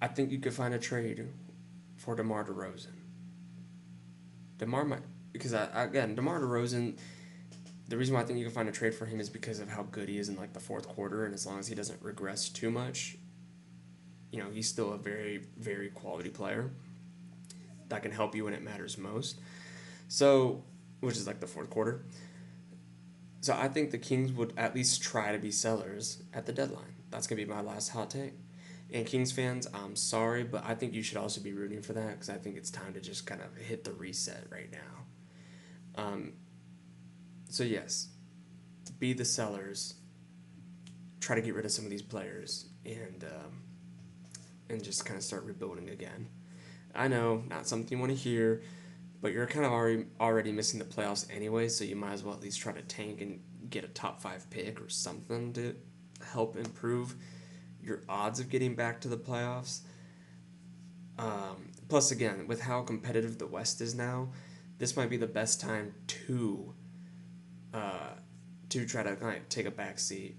I think you could find a trade for DeMar DeRozan. DeMar DeRozan, the reason why I think you can find a trade for him is because of how good he is in like the fourth quarter, and as long as he doesn't regress too much, he's still a very, very quality player that can help you when it matters most. So, which is like the fourth quarter. So I think the Kings would at least try to be sellers at the deadline. That's going to be my last hot take. And Kings fans, I'm sorry, but I think you should also be rooting for that because I think it's time to just kind of hit the reset right now. So yes, be the sellers. Try to get rid of some of these players and just kind of start rebuilding again. I know, not something you want to hear, but you're kind of already missing the playoffs anyway, so you might as well at least try to tank and get a top 5 pick or something to help improve your odds of getting back to the playoffs. Plus, again, with how competitive the West is now, this might be the best time to try to take a back seat.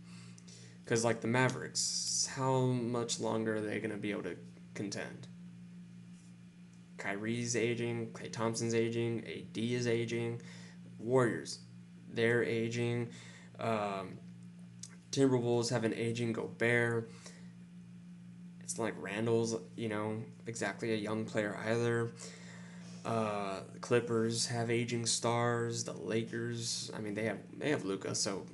Because, like, the Mavericks, how much longer are they going to be able to contend? Kyrie's aging, Klay Thompson's aging, AD is aging, Warriors, they're aging, Timberwolves have an aging Gobert. It's not like Randall's, exactly a young player either. The Clippers have aging stars. The Lakers, they have Luka, so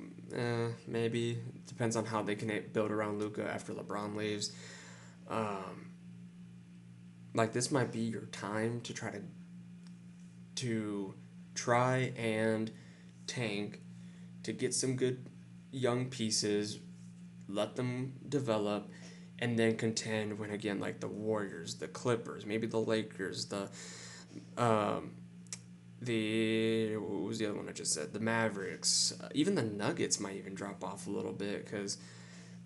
maybe. Depends on how they can build around Luka after LeBron leaves. This might be your time to try and tank, to get some good young pieces, let them develop, and then contend when, again, like the Warriors, the Clippers, maybe the Lakers, what was the other one I just said? The Mavericks, even the Nuggets might even drop off a little bit because,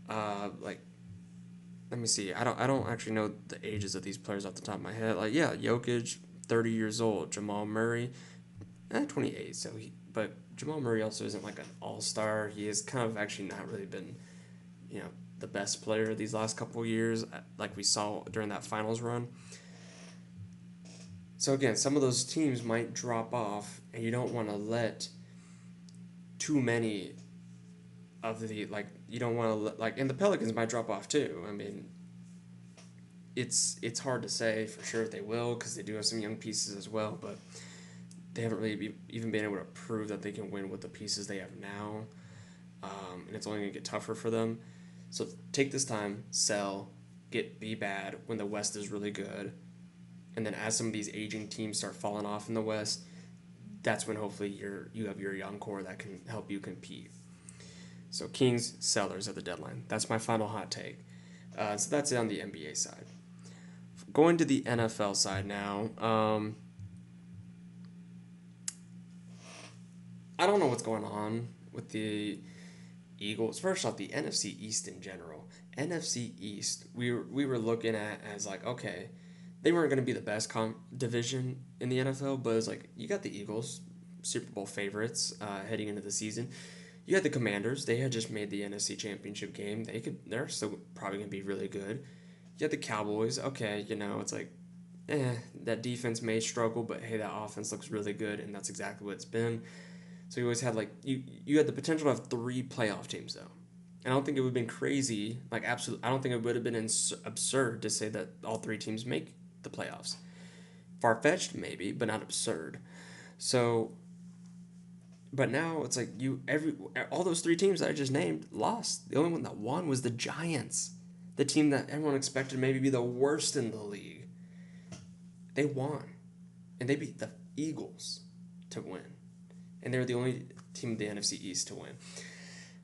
let me see. I don't actually know the ages of these players off the top of my head. Jokic, 30 years old. Jamal Murray, 28. But Jamal Murray also isn't like an all-star. He has kind of actually not really been, the best player these last couple of years, like we saw during that finals run. So again, some of those teams might drop off, and you don't want to let too many of the, you don't want to, and the Pelicans might drop off too. It's hard to say for sure if they will, because they do have some young pieces as well, but they haven't really even been able to prove that they can win with the pieces they have now, and it's only going to get tougher for them. So take this time, sell, be bad when the West is really good, and then as some of these aging teams start falling off in the West, that's when hopefully you have your young core that can help you compete. So Kings, sellers at the deadline. That's my final hot take. So that's it on the NBA side. Going to the NFL side now. I don't know what's going on with the Eagles. First off, the NFC East in general. NFC East, we were looking at as okay, they weren't going to be the best division in the NFL, but it was you got the Eagles, Super Bowl favorites heading into the season. You got the Commanders. They had just made the NFC Championship game. They're still probably going to be really good. You had the Cowboys. Okay, it's like, that defense may struggle, but hey, that offense looks really good, and that's exactly what it's been. So you always had you had the potential to have 3 playoff teams though. And I don't think it would have been crazy, absolutely. I don't think it would have been absurd to say that all 3 teams make the playoffs. Far-fetched maybe, but not absurd. So, but now it's like all those 3 teams that I just named lost. The only one that won was the Giants, the team that everyone expected to maybe be the worst in the league. They won, and they beat the Eagles to win, and they're the only team in the NFC East to win.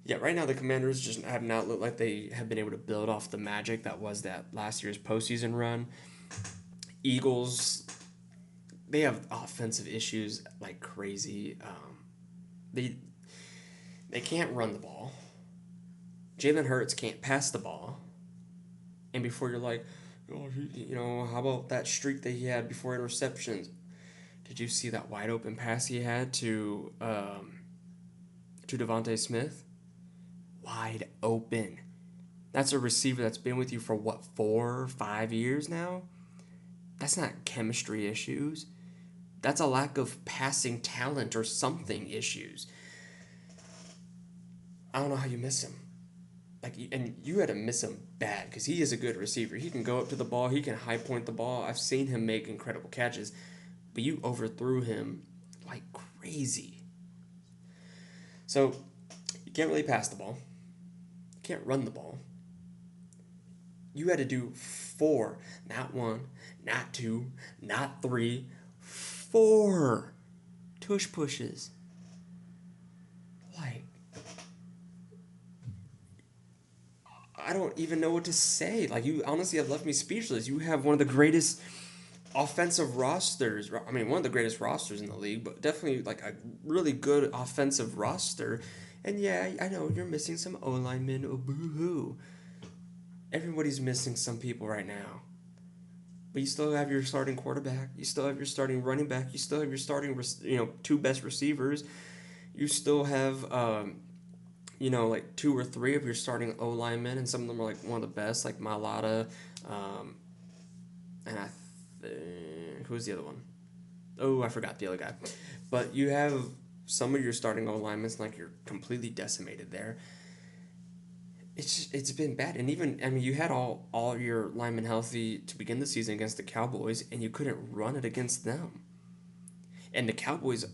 Yeah, right now the Commanders just have not looked like they have been able to build off the magic that was that last year's postseason run. Eagles, they have offensive issues like crazy. They can't run the ball. Jalen Hurts can't pass the ball. And before you're like, how about that streak that he had before interceptions? Did you see that wide open pass he had to Devontae Smith? Wide open. That's a receiver that's been with you for 4 or 5 years now? That's not chemistry issues. That's a lack of passing talent or something issues. I don't know how you miss him. And you had to miss him bad because he is a good receiver. He can go up to the ball. He can high point the ball. I've seen him make incredible catches. But you overthrew him like crazy. So you can't really pass the ball. You can't run the ball. You had to do 4, not 1, not 2, not 3, 4 tush pushes. I don't even know what to say. You honestly have left me speechless. You have one of the greatest offensive rosters. I mean, one of the greatest rosters in the league, but definitely a really good offensive roster. And yeah, I know you're missing some O-linemen. Oh, boo-hoo. Everybody's missing some people right now. But you still have your starting quarterback. You still have your starting running back. You still have your starting, 2 best receivers. You still have 2 or 3 of your starting O-linemen, and some of them are one of the best, like Malata, and who's the other one? Oh, I forgot the other guy. But you have some of your starting O-linemen, you're completely decimated there. It's been bad, and you had all your linemen healthy to begin the season against the Cowboys, and you couldn't run it against them. And the Cowboys'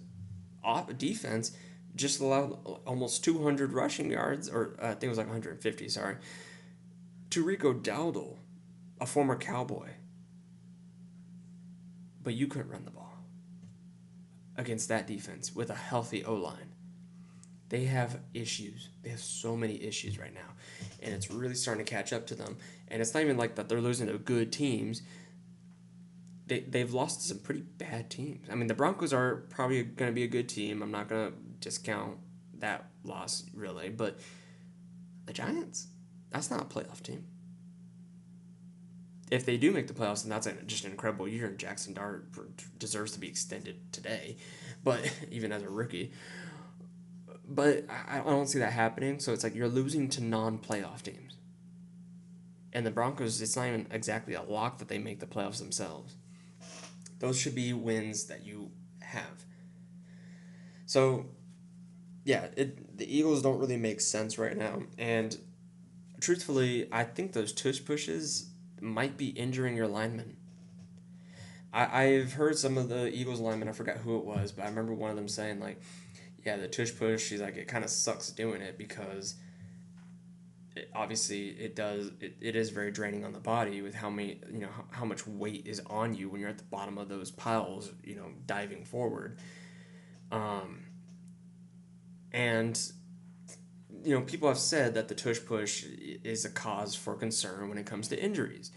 defense just allowed almost 200 rushing yards, or I think it was 150, sorry, to Rico Dowdle, a former Cowboy. But you couldn't run the ball against that defense with a healthy O-line. They have issues. They have so many issues right now, and it's really starting to catch up to them. And it's not even like that they're losing to good teams. They've lost to some pretty bad teams. I mean, the Broncos are probably going to be a good team. I'm not going to discount that loss, really. But the Giants, that's not a playoff team. If they do make the playoffs, then that's just an incredible year, and Jackson Dart deserves to be extended today, but even as a rookie. But I don't see that happening, so it's you're losing to non-playoff teams. And the Broncos, it's not even exactly a lock that they make the playoffs themselves. Those should be wins that you have. So, yeah, the Eagles don't really make sense right now. And truthfully, I think those tush pushes might be injuring your linemen. I've heard some of the Eagles linemen, I forgot who it was, but I remember one of them saying, the tush push, she's it kind of sucks doing it because obviously it is very draining on the body with how much weight is on you when you're at the bottom of those piles, diving forward. And people have said that the tush push is a cause for concern when it comes to injuries.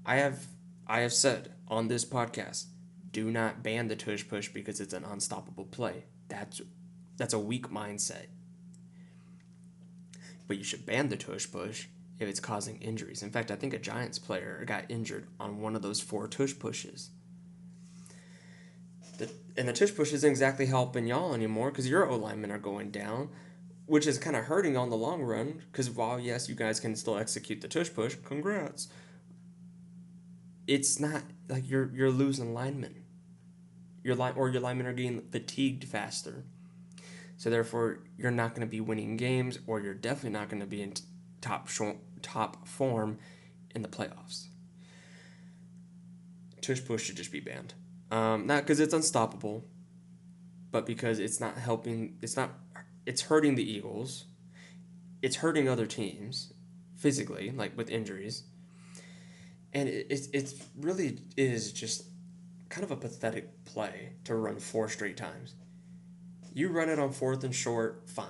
I have said on this podcast, do not ban the tush push because it's an unstoppable play. That's a weak mindset. But you should ban the tush push if it's causing injuries. In fact, I think a Giants player got injured on one of those 4 tush pushes. And the tush push isn't exactly helping y'all anymore because your O-linemen are going down, which is kind of hurting on the long run because while, yes, you guys can still execute the tush push, congrats, it's not like you're losing linemen. Your linemen are getting fatigued faster. So therefore, you're not going to be winning games, or you're definitely not going to be in top form in the playoffs. Tush push should just be banned. Not because it's unstoppable, but because it's not helping. It's hurting the Eagles. It's hurting other teams physically, like with injuries. And it really is just kind of a pathetic play to run 4 straight times. You run it on 4th and short, fine.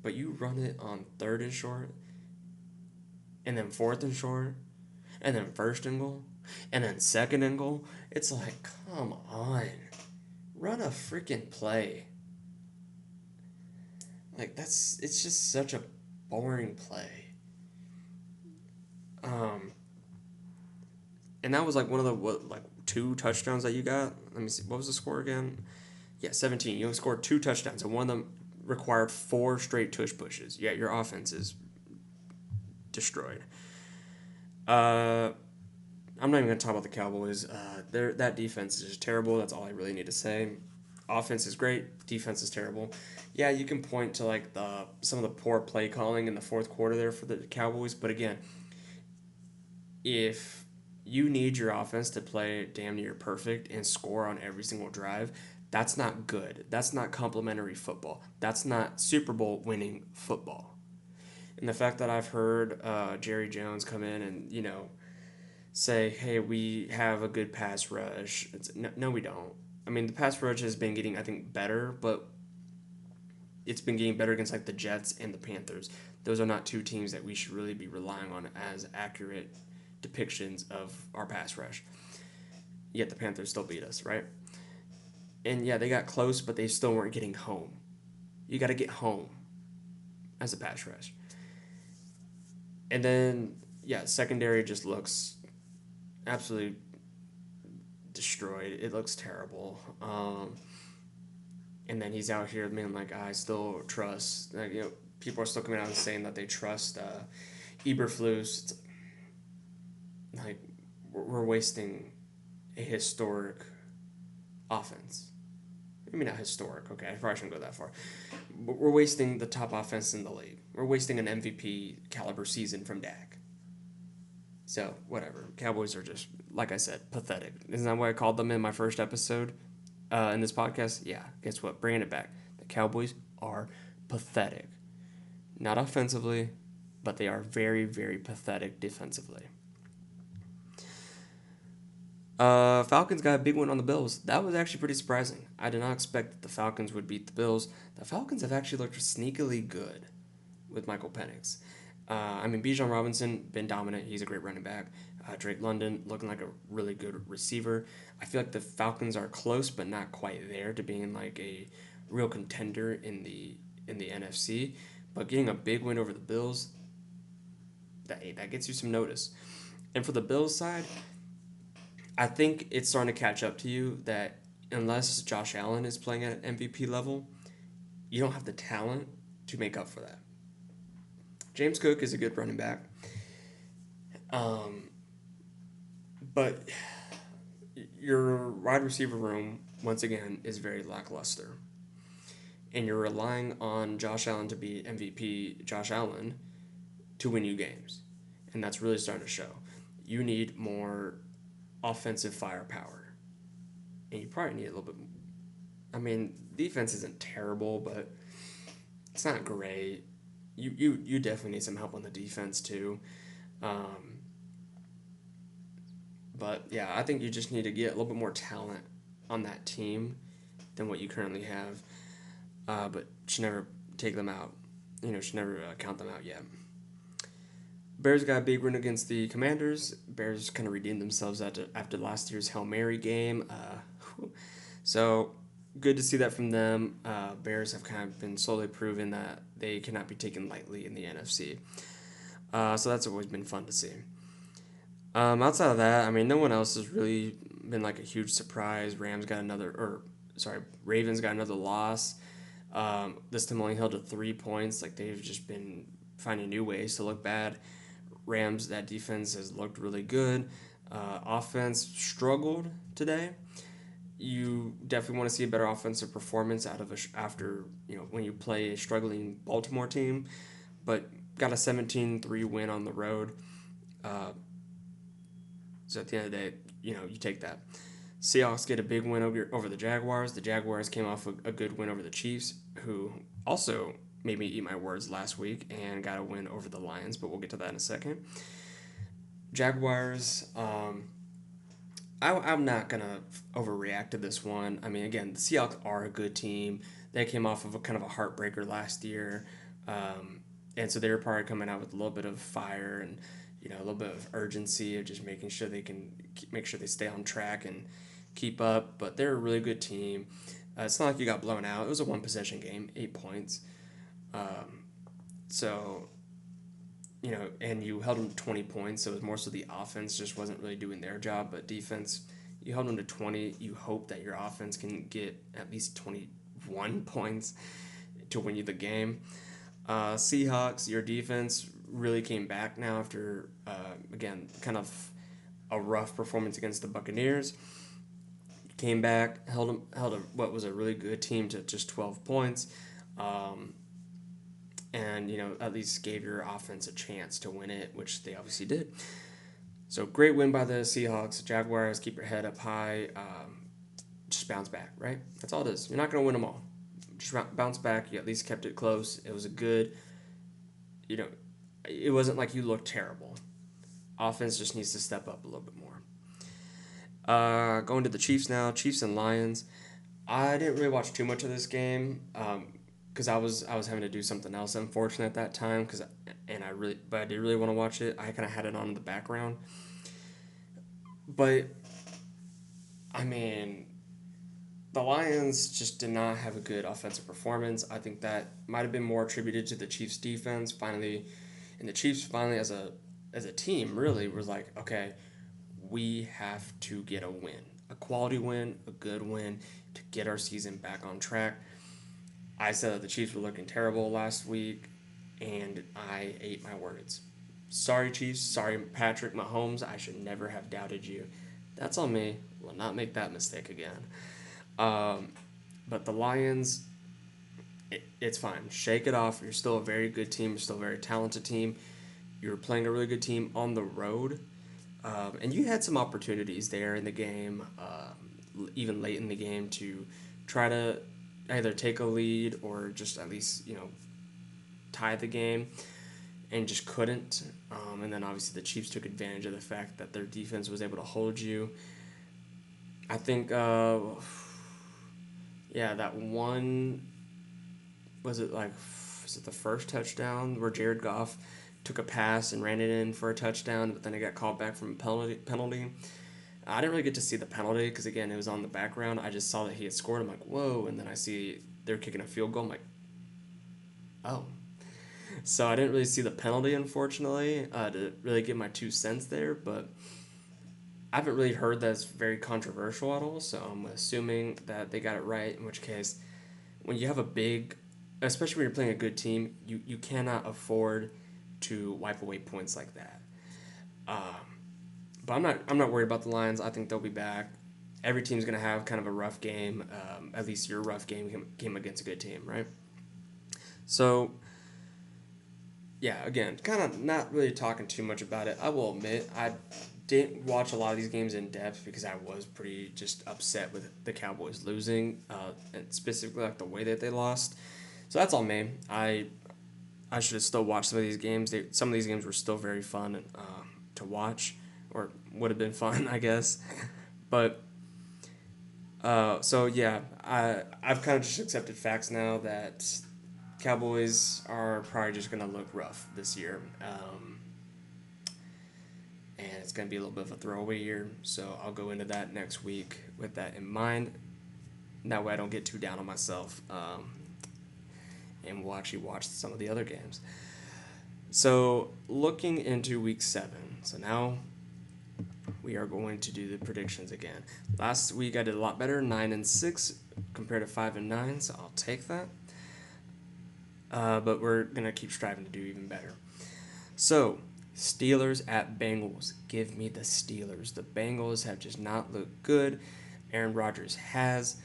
But you run it on 3rd and short, and then 4th and short, and then 1st and goal, and then 2nd and goal. It's like, come on. Run a freaking play. Like, it's just such a boring play. And that was like one of the 2 touchdowns that you got. Let me see. What was the score again? Yeah, 17. You only scored 2 touchdowns, and one of them required 4 straight tush pushes. Yeah, your offense is destroyed. I'm not even going to talk about the Cowboys. That defense is just terrible. That's all I really need to say. Offense is great. Defense is terrible. Yeah, you can point to like some of the poor play calling in the 4th quarter there for the Cowboys. But again, if you need your offense to play damn near perfect and score on every single drive, that's not good. That's not complimentary football. That's not Super Bowl winning football. And the fact that I've heard Jerry Jones come in and, say, hey, we have a good pass rush. No, we don't. I mean, the pass rush has been getting, I think, better, but it's been getting better against like the Jets and the Panthers. Those are not 2 teams that we should really be relying on as accurate depictions of our pass rush. Yet the Panthers still beat us, right? And yeah, they got close, but they still weren't getting home. You got to get home as a pass rush. And then, yeah, secondary just looks absolutely destroyed. It looks terrible. And then he's out here being like, I still trust. People are still coming out and saying that they trust Eberflus. Like, we're wasting a historic offense. Maybe not historic, okay, I probably shouldn't go that far. But we're wasting the top offense in the league. We're wasting an MVP caliber season from Dak. So, whatever. Cowboys are just, like I said, pathetic. Isn't that what I called them in my first episode in this podcast? Yeah, guess what? Bringing it back. The Cowboys are pathetic. Not offensively, but they are very, very pathetic defensively. Falcons got a big win on the Bills. That was actually pretty surprising. I did not expect that the Falcons would beat the Bills. The Falcons have actually looked sneakily good with Michael Penix. Bijan Robinson, been dominant. He's a great running back. Drake London, looking like a really good receiver. I feel like the Falcons are close, but not quite there to being like a real contender in the NFC. But getting a big win over the Bills, that gets you some notice. And for the Bills side, I think it's starting to catch up to you that unless Josh Allen is playing at an MVP level, you don't have the talent to make up for that. James Cook is a good running back. But your wide receiver room, once again, is very lackluster. And you're relying on Josh Allen to be MVP Josh Allen to win you games. And that's really starting to show. You need more offensive firepower. And you probably need a little bit. Defense isn't terrible, but it's not great. You definitely need some help on the defense too. But yeah, I think you just need to get a little bit more talent on that team than what you currently have. But should never take them out. Should never count them out yet. Bears got a big win against the Commanders. Bears kind of redeemed themselves after last year's Hail Mary game. So good to see that from them. Bears have kind of been slowly proven that they cannot be taken lightly in the NFC. So that's always been fun to see. Outside of that, no one else has really been like a huge surprise. Ravens got another loss. This time only held to 3 points. Like, they've just been finding new ways to look bad. Rams, that defense has looked really good. Offense struggled today. You definitely want to see a better offensive performance out of after when you play a struggling Baltimore team, but got a 17-3 win on the road. So at the end of the day, you take that. Seahawks get a big win over the Jaguars. The Jaguars came off a good win over the Chiefs, who also made me eat my words last week and got a win over the Lions, but we'll get to that in a second. Jaguars, I'm not going to overreact to this one. I mean, again, the Seahawks are a good team. They came off of a kind of a heartbreaker last year, and so they're probably coming out with a little bit of fire and a little bit of urgency of just making sure they can make sure they stay on track and keep up. But they're a really good team. It's not like you got blown out. It was a one-possession game, 8 points. So, and you held them to 20 points, so it was more so the offense just wasn't really doing their job, but defense, you held them to 20. You hope that your offense can get at least 21 points to win you the game. Seahawks, your defense really came back now after, again, kind of a rough performance against the Buccaneers. Came back, held what was a really good team to just 12 points, and at least gave your offense a chance to win it, which they obviously did. So great win by the Seahawks. Jaguars, keep your head up high, just bounce back, right? That's all it is. You're not going to win them all. Just bounce back. You at least kept it close. It was a good, it wasn't like you looked terrible. Offense just needs to step up a little bit more. Going to the Chiefs now, Chiefs and Lions. I didn't really watch too much of this game because I was having to do something else, unfortunately, at that time. But I did really want to watch it. I kind of had it on in the background. But I mean, the Lions just did not have a good offensive performance. I think that might have been more attributed to the Chiefs' defense. And the Chiefs finally, as a team, really was like, okay, we have to get a win, a quality win, a good win to get our season back on track. I said that the Chiefs were looking terrible last week, and I ate my words. Sorry, Chiefs. Sorry, Patrick Mahomes. I should never have doubted you. That's on me. Will not make that mistake again. But the Lions, it's fine. Shake it off. You're still a very good team. You're still a very talented team. You're playing a really good team on the road. And you had some opportunities there in the game, even late in the game, to try to either take a lead or just at least, tie the game, and just couldn't. And then obviously the Chiefs took advantage of the fact that their defense was able to hold you. I think, that one, was it the first touchdown where Jared Goff took a pass and ran it in for a touchdown, but then it got called back from a penalty. I didn't really get to see the penalty because, again, it was on the background. I just saw that he had scored. I'm like, whoa, and then I see they're kicking a field goal. I'm like, oh. So I didn't really see the penalty, unfortunately, to really give my 2 cents there, but I haven't really heard that it's very controversial at all, so I'm assuming that they got it right, in which case, when you have especially when you're playing a good team, you cannot afford to wipe away points like that. But I'm not worried about the Lions. I think they'll be back. Every team's going to have kind of a rough game. At least your rough game came against a good team, right? So, yeah, again, kind of not really talking too much about it. I will admit, I didn't watch a lot of these games in depth because I was pretty just upset with the Cowboys losing, and specifically like the way that they lost. So that's on me. I should have still watched some of these games. Some of these games were still very fun to watch, or would have been fun, I guess. But, so yeah, I've kind of just accepted facts now that Cowboys are probably just going to look rough this year. And it's going to be a little bit of a throwaway year, so I'll go into that next week with that in mind. That way I don't get too down on myself. And we'll actually watch some of the other games. So, looking into week 7. So now we are going to do the predictions again. Last week I did a lot better, 9-6 compared to 5-9, so I'll take that. But we're going to keep striving to do even better. So, Steelers at Bengals. Give me the Steelers. The Bengals have just not looked good. Aaron Rodgers has.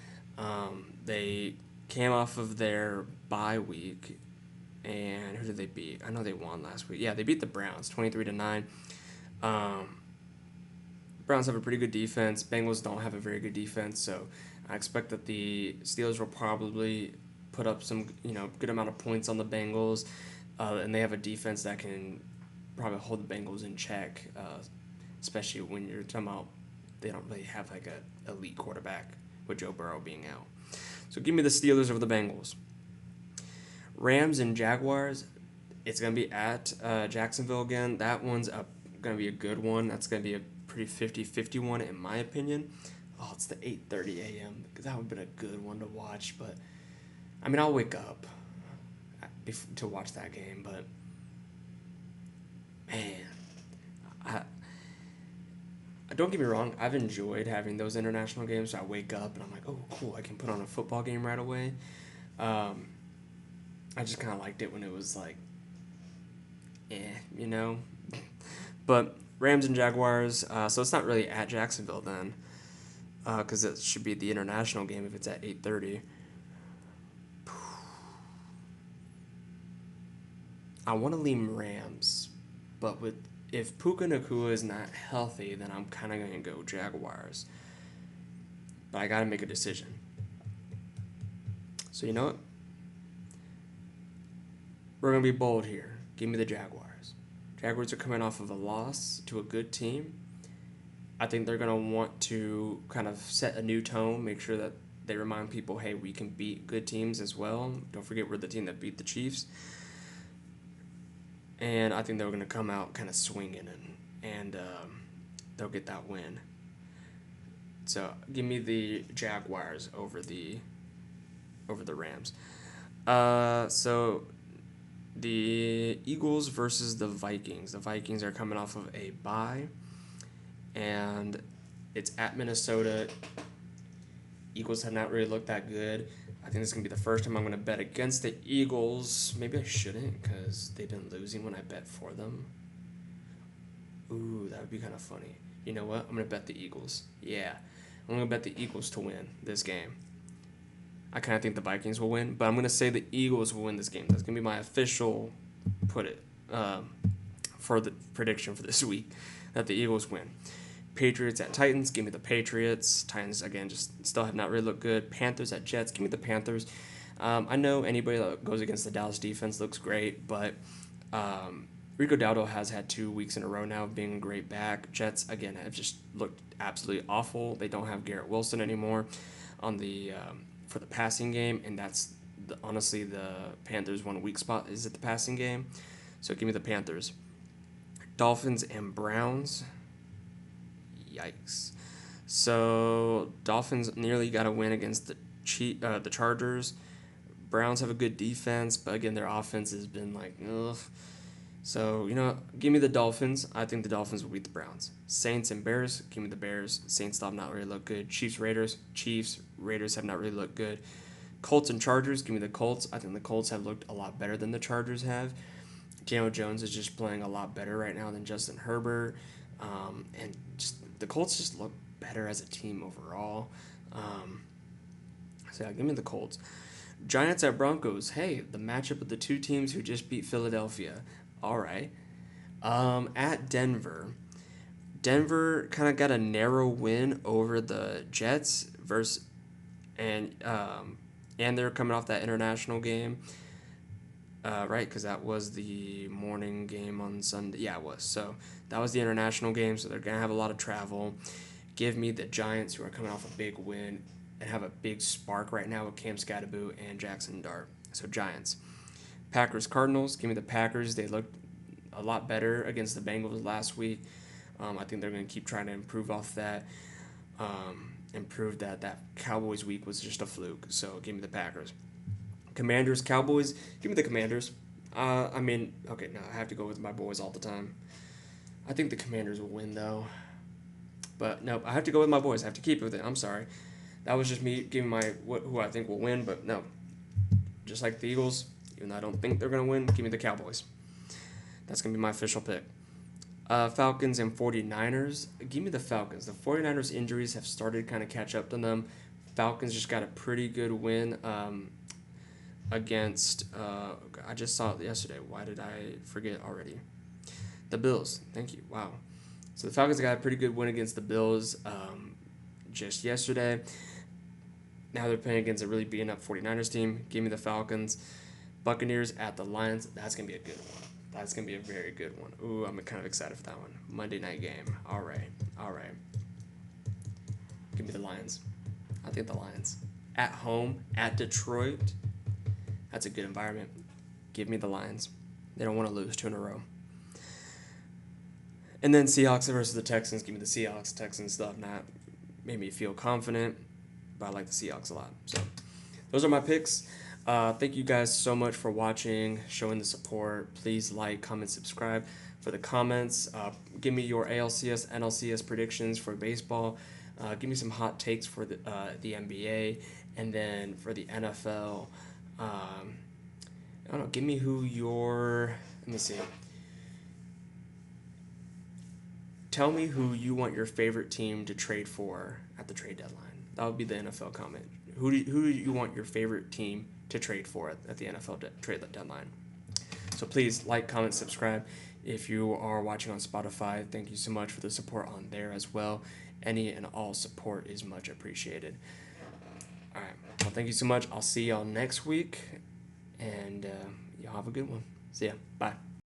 They came off of their bye week, and who did they beat? I know they won last week. Yeah, they beat the Browns 23-9. Browns have a pretty good defense. Bengals don't have a very good defense, so I expect that the Steelers will probably put up some, good amount of points on the Bengals, and they have a defense that can probably hold the Bengals in check, especially when you're talking about they don't really have like a elite quarterback with Joe Burrow being out. So give me the Steelers over the Bengals. Rams and Jaguars. It's gonna be at Jacksonville again. That one's gonna be a good one. That's gonna be a pretty 50-50 one in my opinion. Oh, it's the 8:30 a.m. That would have been a good one to watch, but I mean I'll wake up to watch that game, but man, don't get me wrong, I've enjoyed having those international games. So I wake up and I'm like, oh, cool, I can put on a football game right away. I just kind of liked it when it was like, But Rams and Jaguars, so it's not really at Jacksonville then, because it should be the international game if it's at 8:30. I want to lean Rams, but if Puka Nacua is not healthy, then I'm kind of going to go Jaguars. But I got to make a decision. So you know what? We're going to be bold here. Give me the Jaguars. Jaguars are coming off of a loss to a good team. I think they're going to want to kind of set a new tone, make sure that they remind people, hey, we can beat good teams as well. Don't forget we're the team that beat the Chiefs. And I think they're going to come out kind of swinging, and they'll get that win. So give me the Jaguars over the Rams. So the Eagles versus the Vikings. The Vikings are coming off of a bye, and it's at Minnesota. Eagles have not really looked that good. I think this is going to be the first time I'm going to bet against the Eagles. Maybe I shouldn't because they've been losing when I bet for them. Ooh, that would be kind of funny. You know what? I'm going to bet the Eagles. Yeah, I'm going to bet the Eagles to win this game. I kind of think the Vikings will win, but I'm going to say the Eagles will win this game. That's going to be my official for the prediction for this week, that the Eagles win. Patriots at Titans, give me the Patriots. Titans, again, just still have not really looked good. Panthers at Jets, give me the Panthers. I know anybody that goes against the Dallas defense looks great, but Rico Dowdle has had 2 weeks in a row now of being a great back. Jets, again, have just looked absolutely awful. They don't have Garrett Wilson anymore on the for the passing game, and that's honestly the Panthers' one weak spot is at the passing game. So give me the Panthers. Dolphins and Browns. Yikes. So Dolphins nearly got a win against the Chargers. Browns have a good defense, but again, their offense has been like, ugh. So, give me the Dolphins. I think the Dolphins will beat the Browns. Saints and Bears, give me the Bears. Saints have not really looked good. Chiefs, Raiders have not really looked good. Colts and Chargers, give me the Colts. I think the Colts have looked a lot better than the Chargers have. Daniel Jones is just playing a lot better right now than Justin Herbert. And just the Colts just look better as a team overall. So yeah, give me the Colts. Giants at Broncos. Hey, the matchup of the two teams who just beat Philadelphia. All right. At Denver. Denver kind of got a narrow win over the Jets and they're coming off that international game. Right, because that was the morning game on Sunday. Yeah, it was. So that was the international game, so they're going to have a lot of travel. Give me the Giants, who are coming off a big win and have a big spark right now with Cam Scatterbo and Jackson Dart. So Giants. Packers, Cardinals. Give me the Packers. They looked a lot better against the Bengals last week. I think they're going to keep trying to improve off that. Improve that Cowboys week was just a fluke. So give me the Packers. Commanders, Cowboys, give me the Commanders. I have to go with my boys all the time. I think the Commanders will win, though. But, no, I have to go with my boys. I have to keep it with it. I'm sorry. That was just me giving who I think will win, but no. Just like the Eagles, even though I don't think they're going to win, give me the Cowboys. That's going to be my official pick. Falcons and 49ers. Give me the Falcons. The 49ers injuries have started to kind of catch up to them. Falcons just got a pretty good win against, I just saw it yesterday. Why did I forget already? The Bills. Thank you. Wow. So the Falcons got a pretty good win against the Bills just yesterday. Now they're playing against a really beaten up 49ers team. Give me the Falcons. Buccaneers at the Lions. That's going to be a good one. That's going to be a very good one. Ooh, I'm kind of excited for that one. Monday night game. All right. Give me the Lions. I think the Lions. At home, at Detroit. That's a good environment. Give me the Lions. They don't want to lose 2 in a row. And then Seahawks versus the Texans. Give me the Seahawks. Texans still have not made me feel confident, but I like the Seahawks a lot. So those are my picks. Thank you guys so much for watching, showing the support. Please like, comment, subscribe. For the comments, give me your ALCS, NLCS predictions for baseball. Give me some hot takes for the NBA, and then for the NFL. I don't know. Give me who your. Let me see. Tell me who you want your favorite team to trade for at the trade deadline. That would be the NFL comment. Who do you want your favorite team to trade for at the NFL trade deadline? So please like, comment, subscribe. If you are watching on Spotify, thank you so much for the support on there as well. Any and all support is much appreciated. All right. Well, thank you so much. I'll see y'all next week, and y'all have a good one. See ya. Bye.